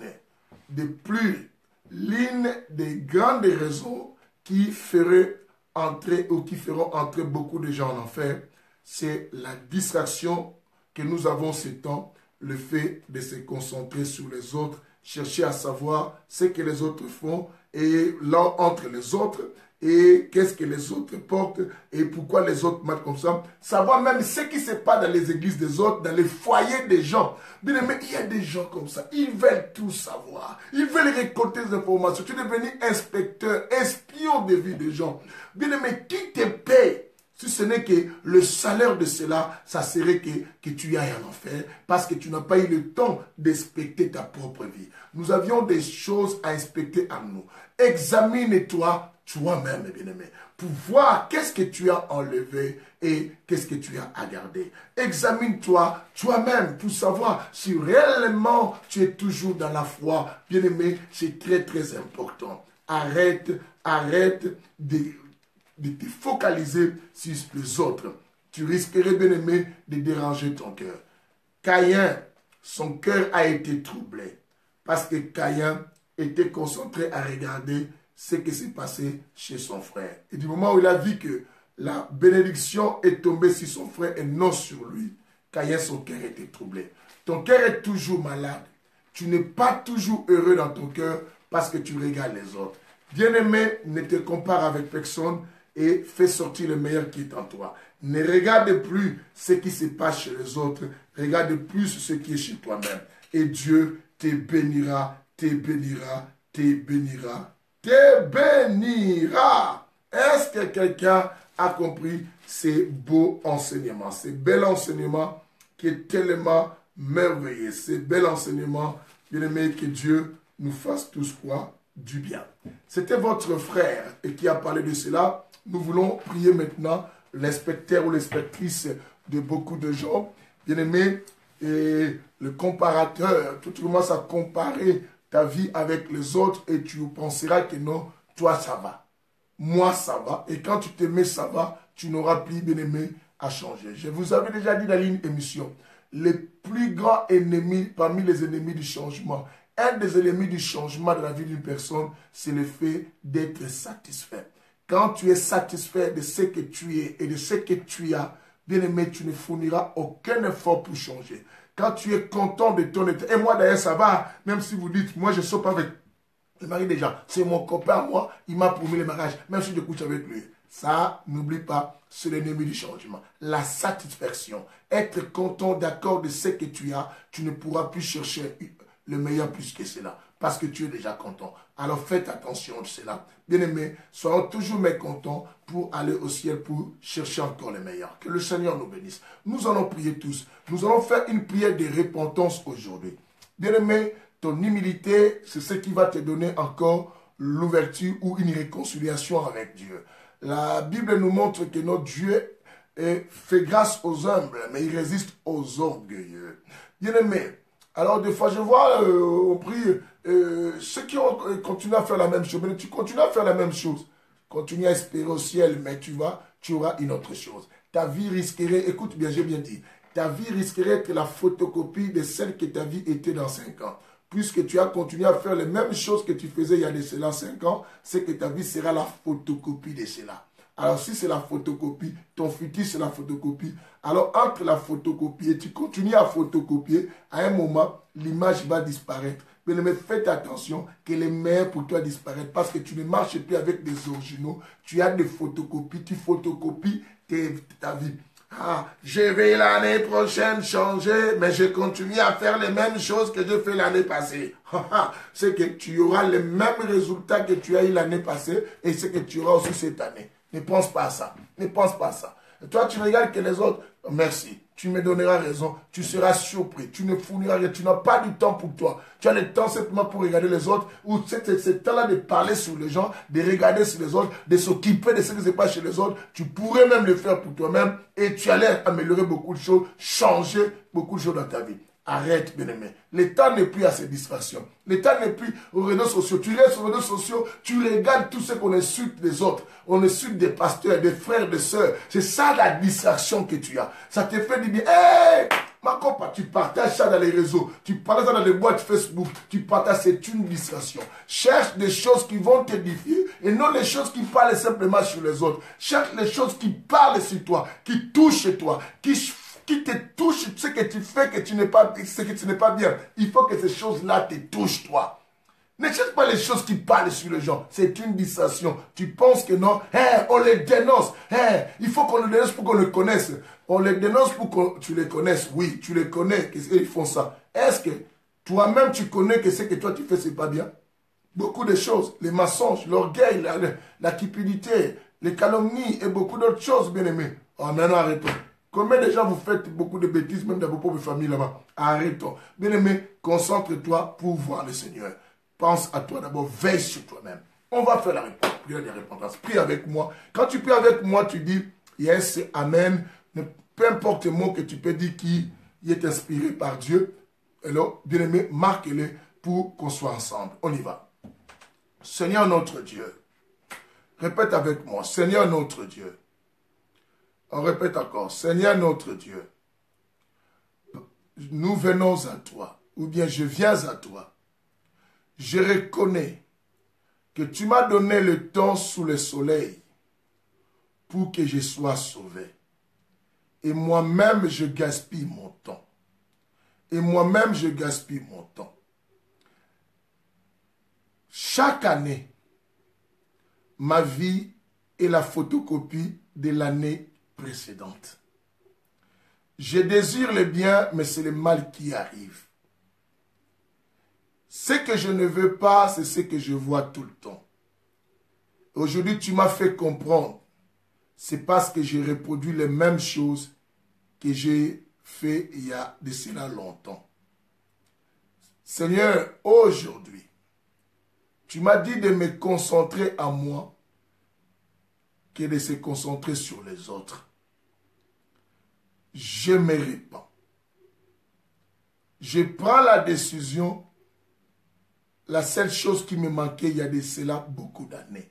A: des grandes raisons qui ferait entrer ou qui feront entrer beaucoup de gens en enfer, c'est la distraction que nous avons ce temps, le fait de se concentrer sur les autres, chercher à savoir ce que les autres font et l'un entre les autres et qu'est-ce que les autres portent et pourquoi les autres marchent comme ça. Savoir même ce qui se passe dans les églises des autres, dans les foyers des gens. Bien aimé, il y a des gens comme ça, ils veulent tout savoir. Ils veulent récolter des informations. Tu es devenu inspecteur, espion de vie des gens. Bien aimé, qui te paye? Si ce n'est que le salaire de cela, ça serait que tu ailles en enfer parce que tu n'as pas eu le temps d'inspecter ta propre vie. Nous avions des choses à inspecter en nous. Examine-toi toi-même, bien-aimé, pour voir qu'est-ce que tu as enlevé et qu'est-ce que tu as à garder. Examine-toi toi-même pour savoir si réellement tu es toujours dans la foi. Bien-aimé, c'est très très important. Arrête de te focaliser sur les autres. Tu risquerais, bien-aimé, de déranger ton cœur. Caïn, son cœur a été troublé parce que Caïn était concentré à regarder ce qui s'est passé chez son frère. Et du moment où il a vu que la bénédiction est tombée sur son frère et non sur lui, Caïn, son cœur était troublé. Ton cœur est toujours malade. Tu n'es pas toujours heureux dans ton cœur parce que tu regardes les autres. Bien-aimé, ne te compare avec personne et fais sortir le meilleur qui est en toi. Ne regarde plus ce qui se passe chez les autres, regarde plus ce qui est chez toi-même. Et Dieu te bénira, te bénira, te bénira, te bénira. Est-ce que quelqu'un a compris ces beaux enseignements, ces bels enseignements qui est tellement merveilleux, ces bels enseignements, bien-aimés, que Dieu nous fasse tous quoi? Du bien. C'était votre frère et qui a parlé de cela. Nous voulons prier maintenant l'inspecteur ou l'inspectrice de beaucoup de gens. Bien-aimé, et le comparateur, tu commences à comparer ta vie avec les autres et tu penseras que non, toi ça va. Moi ça va. Et quand tu te mets ça va, tu n'auras plus, bien-aimé, à changer. Je vous avais déjà dit dans une émission, les plus grands ennemis parmi les ennemis du changement, un des ennemis du changement de la vie d'une personne, c'est le fait d'être satisfait. Quand tu es satisfait de ce que tu es et de ce que tu as, bien aimé, tu ne fourniras aucun effort pour changer. Quand tu es content de ton état, et moi d'ailleurs ça va, même si vous dites, moi je ne sors pas avec le mari des gens, c'est mon copain, moi, il m'a promis le mariage, même si je couche avec lui. Ça, n'oublie pas, c'est l'ennemi du changement. La satisfaction, être content, d'accord de ce que tu as, tu ne pourras plus chercher le meilleur plus que cela, parce que tu es déjà content. Alors faites attention de cela. Bien-aimés, soyons toujours mécontents pour aller au ciel, pour chercher encore le meilleur. Que le Seigneur nous bénisse. Nous allons prier tous. Nous allons faire une prière de repentance aujourd'hui. Bien-aimé, ton humilité, c'est ce qui va te donner encore l'ouverture ou une réconciliation avec Dieu. La Bible nous montre que notre Dieu fait grâce aux humbles, mais il résiste aux orgueilleux. Bien-aimé, alors des fois je vois, on prie, ceux qui ont continué à faire la même chose, mais tu continues à faire la même chose. Continue à espérer au ciel, mais tu auras une autre chose. Ta vie risquerait, écoute bien, j'ai bien dit, ta vie risquerait d'être la photocopie de celle que ta vie était dans 5 ans. Puisque tu as continué à faire les mêmes choses que tu faisais il y a de cela 5 ans, c'est que ta vie sera la photocopie de cela. Alors si c'est la photocopie, ton futur c'est la photocopie. Alors entre la photocopie et tu continues à photocopier, à un moment, l'image va disparaître. Mais faites attention que les meilleurs pour toi disparaissent parce que tu ne marches plus avec des originaux. Tu as des photocopies, tu photocopies ta vie. Ah, je vais l'année prochaine changer, mais je continue à faire les mêmes choses que j'ai fait l'année passée. C'est que tu auras les mêmes résultats que tu as eu l'année passée et c'est que tu auras aussi cette année. Ne pense pas à ça. Ne pense pas à ça. Et toi, tu regardes que les autres, merci, tu me donneras raison, tu seras surpris, tu ne fourniras rien, tu n'as pas du temps pour toi. Tu as le temps simplement pour regarder les autres, ou ce temps-là de parler sur les gens, de regarder sur les autres, de s'occuper de ce qui se passe chez les autres. Tu pourrais même le faire pour toi-même et tu allais améliorer beaucoup de choses, changer beaucoup de choses dans ta vie. Arrête, bien-aimé. Le temps n'est plus à ces distractions. Le temps n'est plus aux réseaux sociaux. Tu restes sur les réseaux sociaux, tu regardes tout ce qu'on insulte des autres. On insulte des pasteurs, des frères, des sœurs. C'est ça la distraction que tu as. Ça te fait du bien. Hey, ma compa, tu partages ça dans les réseaux. Tu partages ça dans les boîtes Facebook. Tu partages, c'est une distraction. Cherche des choses qui vont t'édifier et non les choses qui parlent simplement sur les autres. Cherche les choses qui parlent sur toi, qui touchent toi, qui te touche, ce que tu fais, ce que tu n'es pas bien. Il faut que ces choses-là te touchent, toi. Ne cherche pas les choses qui parlent sur les gens. C'est une distraction. Tu penses que non, on les dénonce. Il faut qu'on les dénonce pour qu'on les connaisse. On les dénonce pour que tu les connaisses. Oui, tu les connais, qu'ils font ça. Est-ce que toi-même, tu connais que ce que toi tu fais, c'est pas bien? Beaucoup de choses. Les mensonges, l'orgueil, la cupidité, les calomnies et beaucoup d'autres choses, bien aimés. Oh, maintenant, arrêtons. Combien de gens vous faites beaucoup de bêtises, même dans vos propres familles là-bas? Arrêtons. Bien aimé, concentre-toi pour voir le Seigneur. Pense à toi d'abord, veille sur toi-même. On va faire la réponse. Prière des repentances. Prie avec moi. Quand tu pries avec moi, tu dis yes, amen. Peu importe le mot que tu peux dire qui est inspiré par Dieu. Alors, bien aimé, marque-le pour qu'on soit ensemble. On y va. Seigneur notre Dieu. Répète avec moi. Seigneur notre Dieu. On répète encore. Seigneur notre Dieu. Nous venons à toi. Ou bien je viens à toi. Je reconnais que tu m'as donné le temps sous le soleil pour que je sois sauvé. Et moi-même, je gaspille mon temps. Et moi-même, je gaspille mon temps. Chaque année, ma vie est la photocopie de l'année précédente. Je désire le bien, mais c'est le mal qui arrive. Ce que je ne veux pas, c'est ce que je vois tout le temps. Aujourd'hui, tu m'as fait comprendre. C'est parce que j'ai reproduit les mêmes choses que j'ai fait il y a de cela longtemps. Seigneur, aujourd'hui, tu m'as dit de me concentrer à moi que de se concentrer sur les autres. Je me répands. Je prends la décision. La seule chose qui me manquait il y a de cela beaucoup d'années,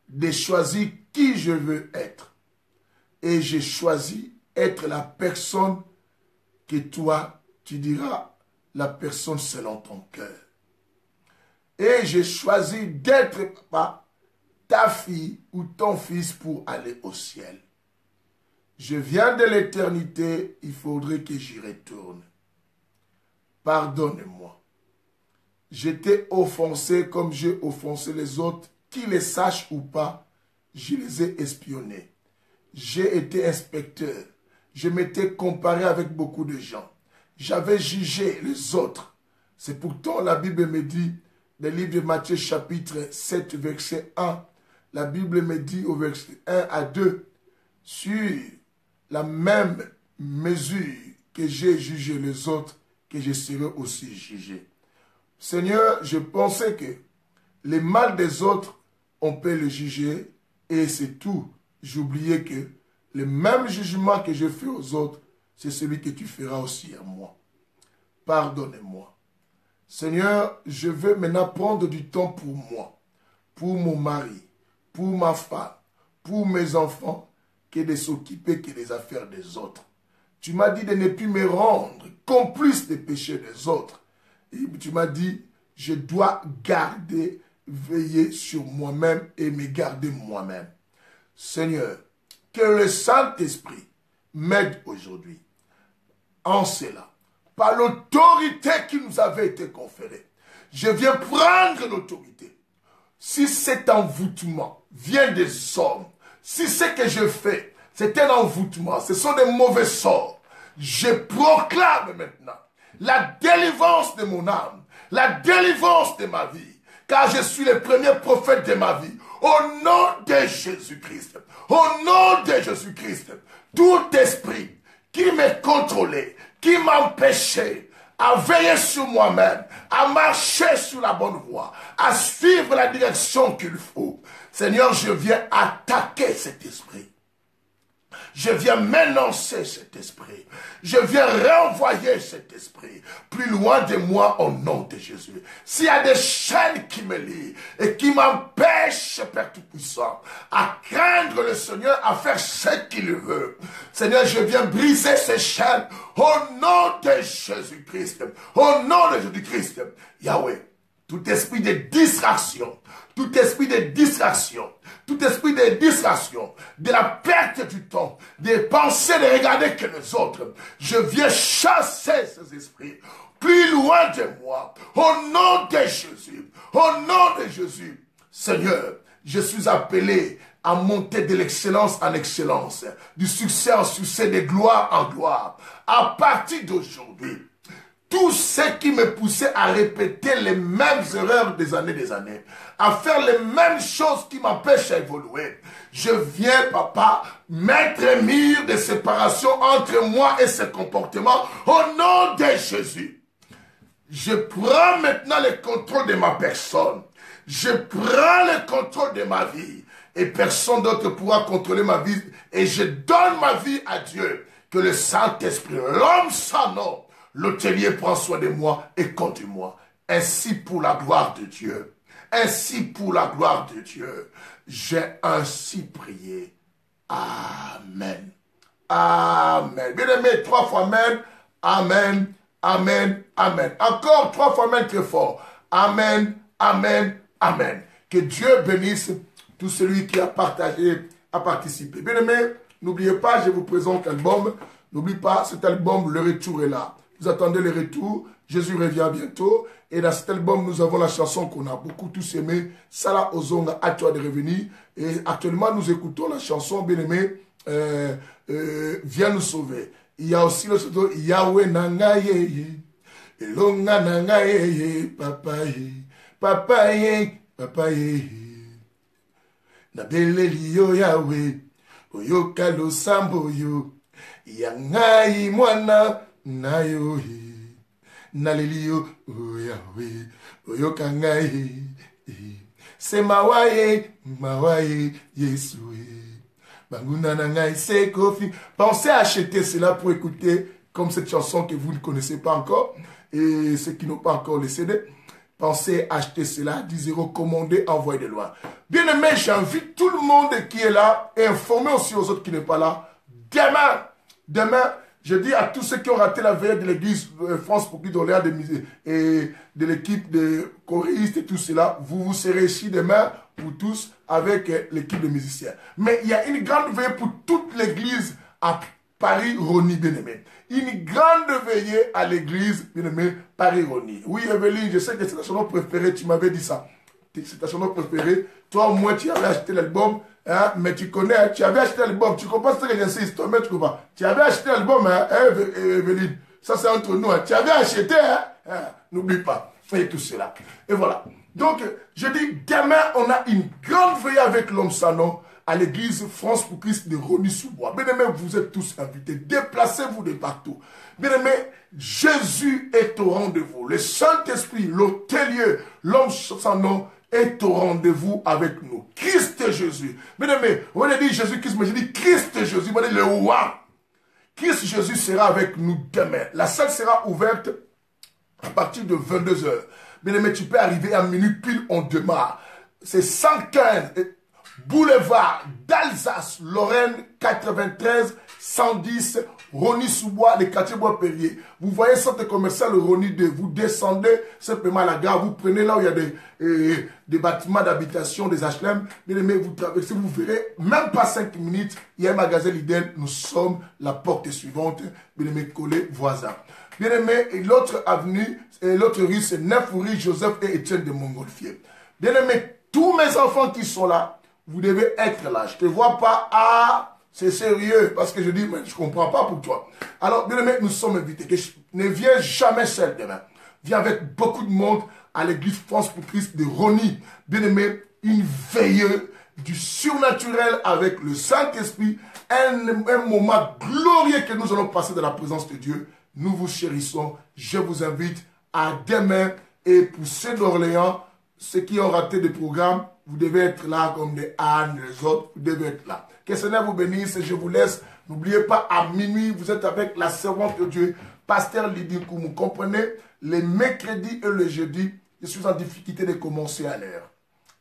A: de choisir qui je veux être. Et j'ai choisi être la personne que toi, tu diras, la personne selon ton cœur. Et j'ai choisi d'être pas ta fille ou ton fils pour aller au ciel. Je viens de l'éternité, il faudrait que j'y retourne. Pardonne-moi. Je t'ai offensé comme j'ai offensé les autres, qu'ils les sachent ou pas, je les ai espionnés. J'ai été inspecteur. Je m'étais comparé avec beaucoup de gens. J'avais jugé les autres. C'est pourtant la Bible me dit, le livre de Matthieu chapitre 7, verset 1, la Bible me dit au verset 1 à 2, sur la même mesure que j'ai jugé les autres, que je serai aussi jugé. Seigneur, je pensais que le mal des autres, on peut le juger et c'est tout. J'oubliais que le même jugement que je fais aux autres, c'est celui que tu feras aussi à moi. Pardonne-moi. Seigneur, je veux maintenant prendre du temps pour moi, pour mon mari, pour ma femme, pour mes enfants, que de s'occuper que des affaires des autres. Tu m'as dit de ne plus me rendre complice des péchés des autres. Et tu m'as dit, je dois garder, veiller sur moi-même et me garder moi-même. Seigneur, que le Saint-Esprit m'aide aujourd'hui en cela, par l'autorité qui nous avait été conférée. Je viens prendre l'autorité. Si cet envoûtement vient des hommes, si ce que je fais, C'est un envoûtement. Ce sont des mauvais sorts. Je proclame maintenant la délivrance de mon âme, la délivrance de ma vie, car je suis le premier prophète de ma vie. Au nom de Jésus-Christ, au nom de Jésus-Christ, tout esprit qui me contrôlait, qui m'empêchait à veiller sur moi-même, à marcher sur la bonne voie, à suivre la direction qu'il faut. Seigneur, je viens attaquer cet esprit. Je viens m'énoncer cet esprit. Je viens renvoyer cet esprit plus loin de moi au nom de Jésus. S'il y a des chaînes qui me lient et qui m'empêchent, Père Tout-Puissant, à craindre le Seigneur, à faire ce qu'il veut, Seigneur, je viens briser ces chaînes au nom de Jésus-Christ. Au nom de Jésus-Christ. Yahweh, tout esprit de distraction, tout esprit de distraction, tout esprit de distraction, de la perte du temps, des pensées de regarder que les autres, je viens chasser ces esprits plus loin de moi, au nom de Jésus, au nom de Jésus. Seigneur, je suis appelé à monter de l'excellence en excellence, du succès en succès, de gloire en gloire. À partir d'aujourd'hui, tout ce qui me poussait à répéter les mêmes erreurs des années, à faire les mêmes choses qui m'empêchent à évoluer. Je viens, papa, mettre un mur de séparation entre moi et ce comportement au nom de Jésus. Je prends maintenant le contrôle de ma personne. Je prends le contrôle de ma vie. Et personne d'autre pourra contrôler ma vie. Et je donne ma vie à Dieu. Que le Saint-Esprit, l'homme sans nom, l'hôtelier prend soin de moi et conduis-moi. Ainsi pour la gloire de Dieu. Ainsi pour la gloire de Dieu. J'ai ainsi prié. Amen. Amen. Bien-aimé, 3 fois Amen. Amen. Amen. Amen. Encore 3 fois Amen très fort. Amen. Amen. Amen. Que Dieu bénisse tout celui qui a partagé, a participé. Bien-aimé, n'oubliez pas, je vous présente l'album. N'oubliez pas, cet album, le retour est là. Vous attendez le retour. Jésus revient bientôt. Et dans cet album, nous avons la chanson qu'on a beaucoup tous aimée. Sala Ozonga, à toi de revenir. Et actuellement, nous écoutons la chanson, bien-aimé, Viens nous sauver. Il y a aussi le pseudo Yahweh Nangaye. Elonga Nangaye, Papa ye. Papa ye, Papa ye. Nabele liyo Yahweh. Oyoka lo sambo yo. Yangai mwana na yo he. Nalelio o Yahweh. Oyoka ngai. Se mawaye Yesu he. Banguna na ngai se kofi. Pensez à acheter cela pour écouter comme cette chanson que vous ne connaissez pas encore. Et ceux qui n'ont pas encore le CD. Pensez à acheter cela, 10 €, commandez, envoyez de loin. Bien aimé, j'invite tout le monde qui est là et informez aussi aux autres qui n'est pas là. Demain, je dis à tous ceux qui ont raté la veille de l'église France pour d'Orléans et de l'équipe de choristes et tout cela, vous serez ici demain, vous tous, avec l'équipe de musiciens. Mais il y a une grande veille pour toute l'église à Paris-Rony, bien-aimé. Une grande veillée à l'église, bien-aimé, Paris-Rony. Oui, Evelyne, je sais que c'est ta chanson préférée, tu m'avais dit ça. C'est ta chanson préférée. Toi, au moins, tu avais acheté l'album, hein, mais tu connais, tu avais acheté l'album. Tu comprends ce que j'insiste, toi, mais tu comprends. Tu avais acheté l'album, hein, Evelyne. Ça, c'est entre nous. Hein. Tu avais acheté, hein, n'oublie pas. Et tout cela. Et voilà. Donc, je dis, demain, on a une grande veillée avec l'homme sans nom à l'église France pour Christ de Rony-sous-Bois. Bien-aimés, vous êtes tous invités. Déplacez-vous de partout. Bien-aimés, Jésus est au rendez-vous. Le Saint-Esprit, l'hôtelier, l'homme sans nom, est au rendez-vous avec nous. Christ Jésus. Bien-aimés, on va dire Jésus-Christ, mais je dis Christ Jésus, on va dire le roi. Christ Jésus sera avec nous demain. La salle sera ouverte à partir de 22 h. Bien-aimé, tu peux arriver à minuit pile, on démarre. C'est 115 boulevard d'Alsace, Lorraine, 93 110, Rony-sous-Bois, le quartier Bois-Perrier. Vous voyez centre commercial Rony 2, vous descendez simplement à la gare, vous prenez là où il y a des bâtiments d'habitation, des HLM, bien aimé, vous traversez, vous verrez, même pas 5 minutes, il y a un magasin Lidl, nous sommes la porte suivante, bien aimé, collé, voisin. Bien aimé, et l'autre avenue, l'autre rue, c'est 9 rue Joseph et Étienne de Montgolfier. Bien aimé, tous mes enfants qui sont là, vous devez être là. Je ne te vois pas. Ah, C'est sérieux, parce que je dis, mais je ne comprends pas pour toi. Alors, bien aimé, nous sommes invités. Ne viens jamais seul demain. Viens avec beaucoup de monde à l'église France pour Christ de Rony. Bien aimé, une veille du surnaturel avec le Saint-Esprit. Un moment glorieux que nous allons passer dans la présence de Dieu. Nous vous chérissons. Je vous invite à demain. Et pour ceux d'Orléans, ceux qui ont raté le programme, vous devez être là comme des ânes, les autres, vous devez être là. Que le Seigneur vous bénisse et je vous laisse. N'oubliez pas, à minuit, vous êtes avec la servante de Dieu, Pasteur Lydie Kou. Vous comprenez, les mercredis et le jeudi, je suis en difficulté de commencer à l'heure.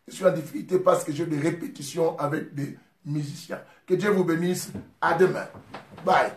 A: Je suis en difficulté parce que j'ai des répétitions avec des musiciens. Que Dieu vous bénisse. À demain. Bye.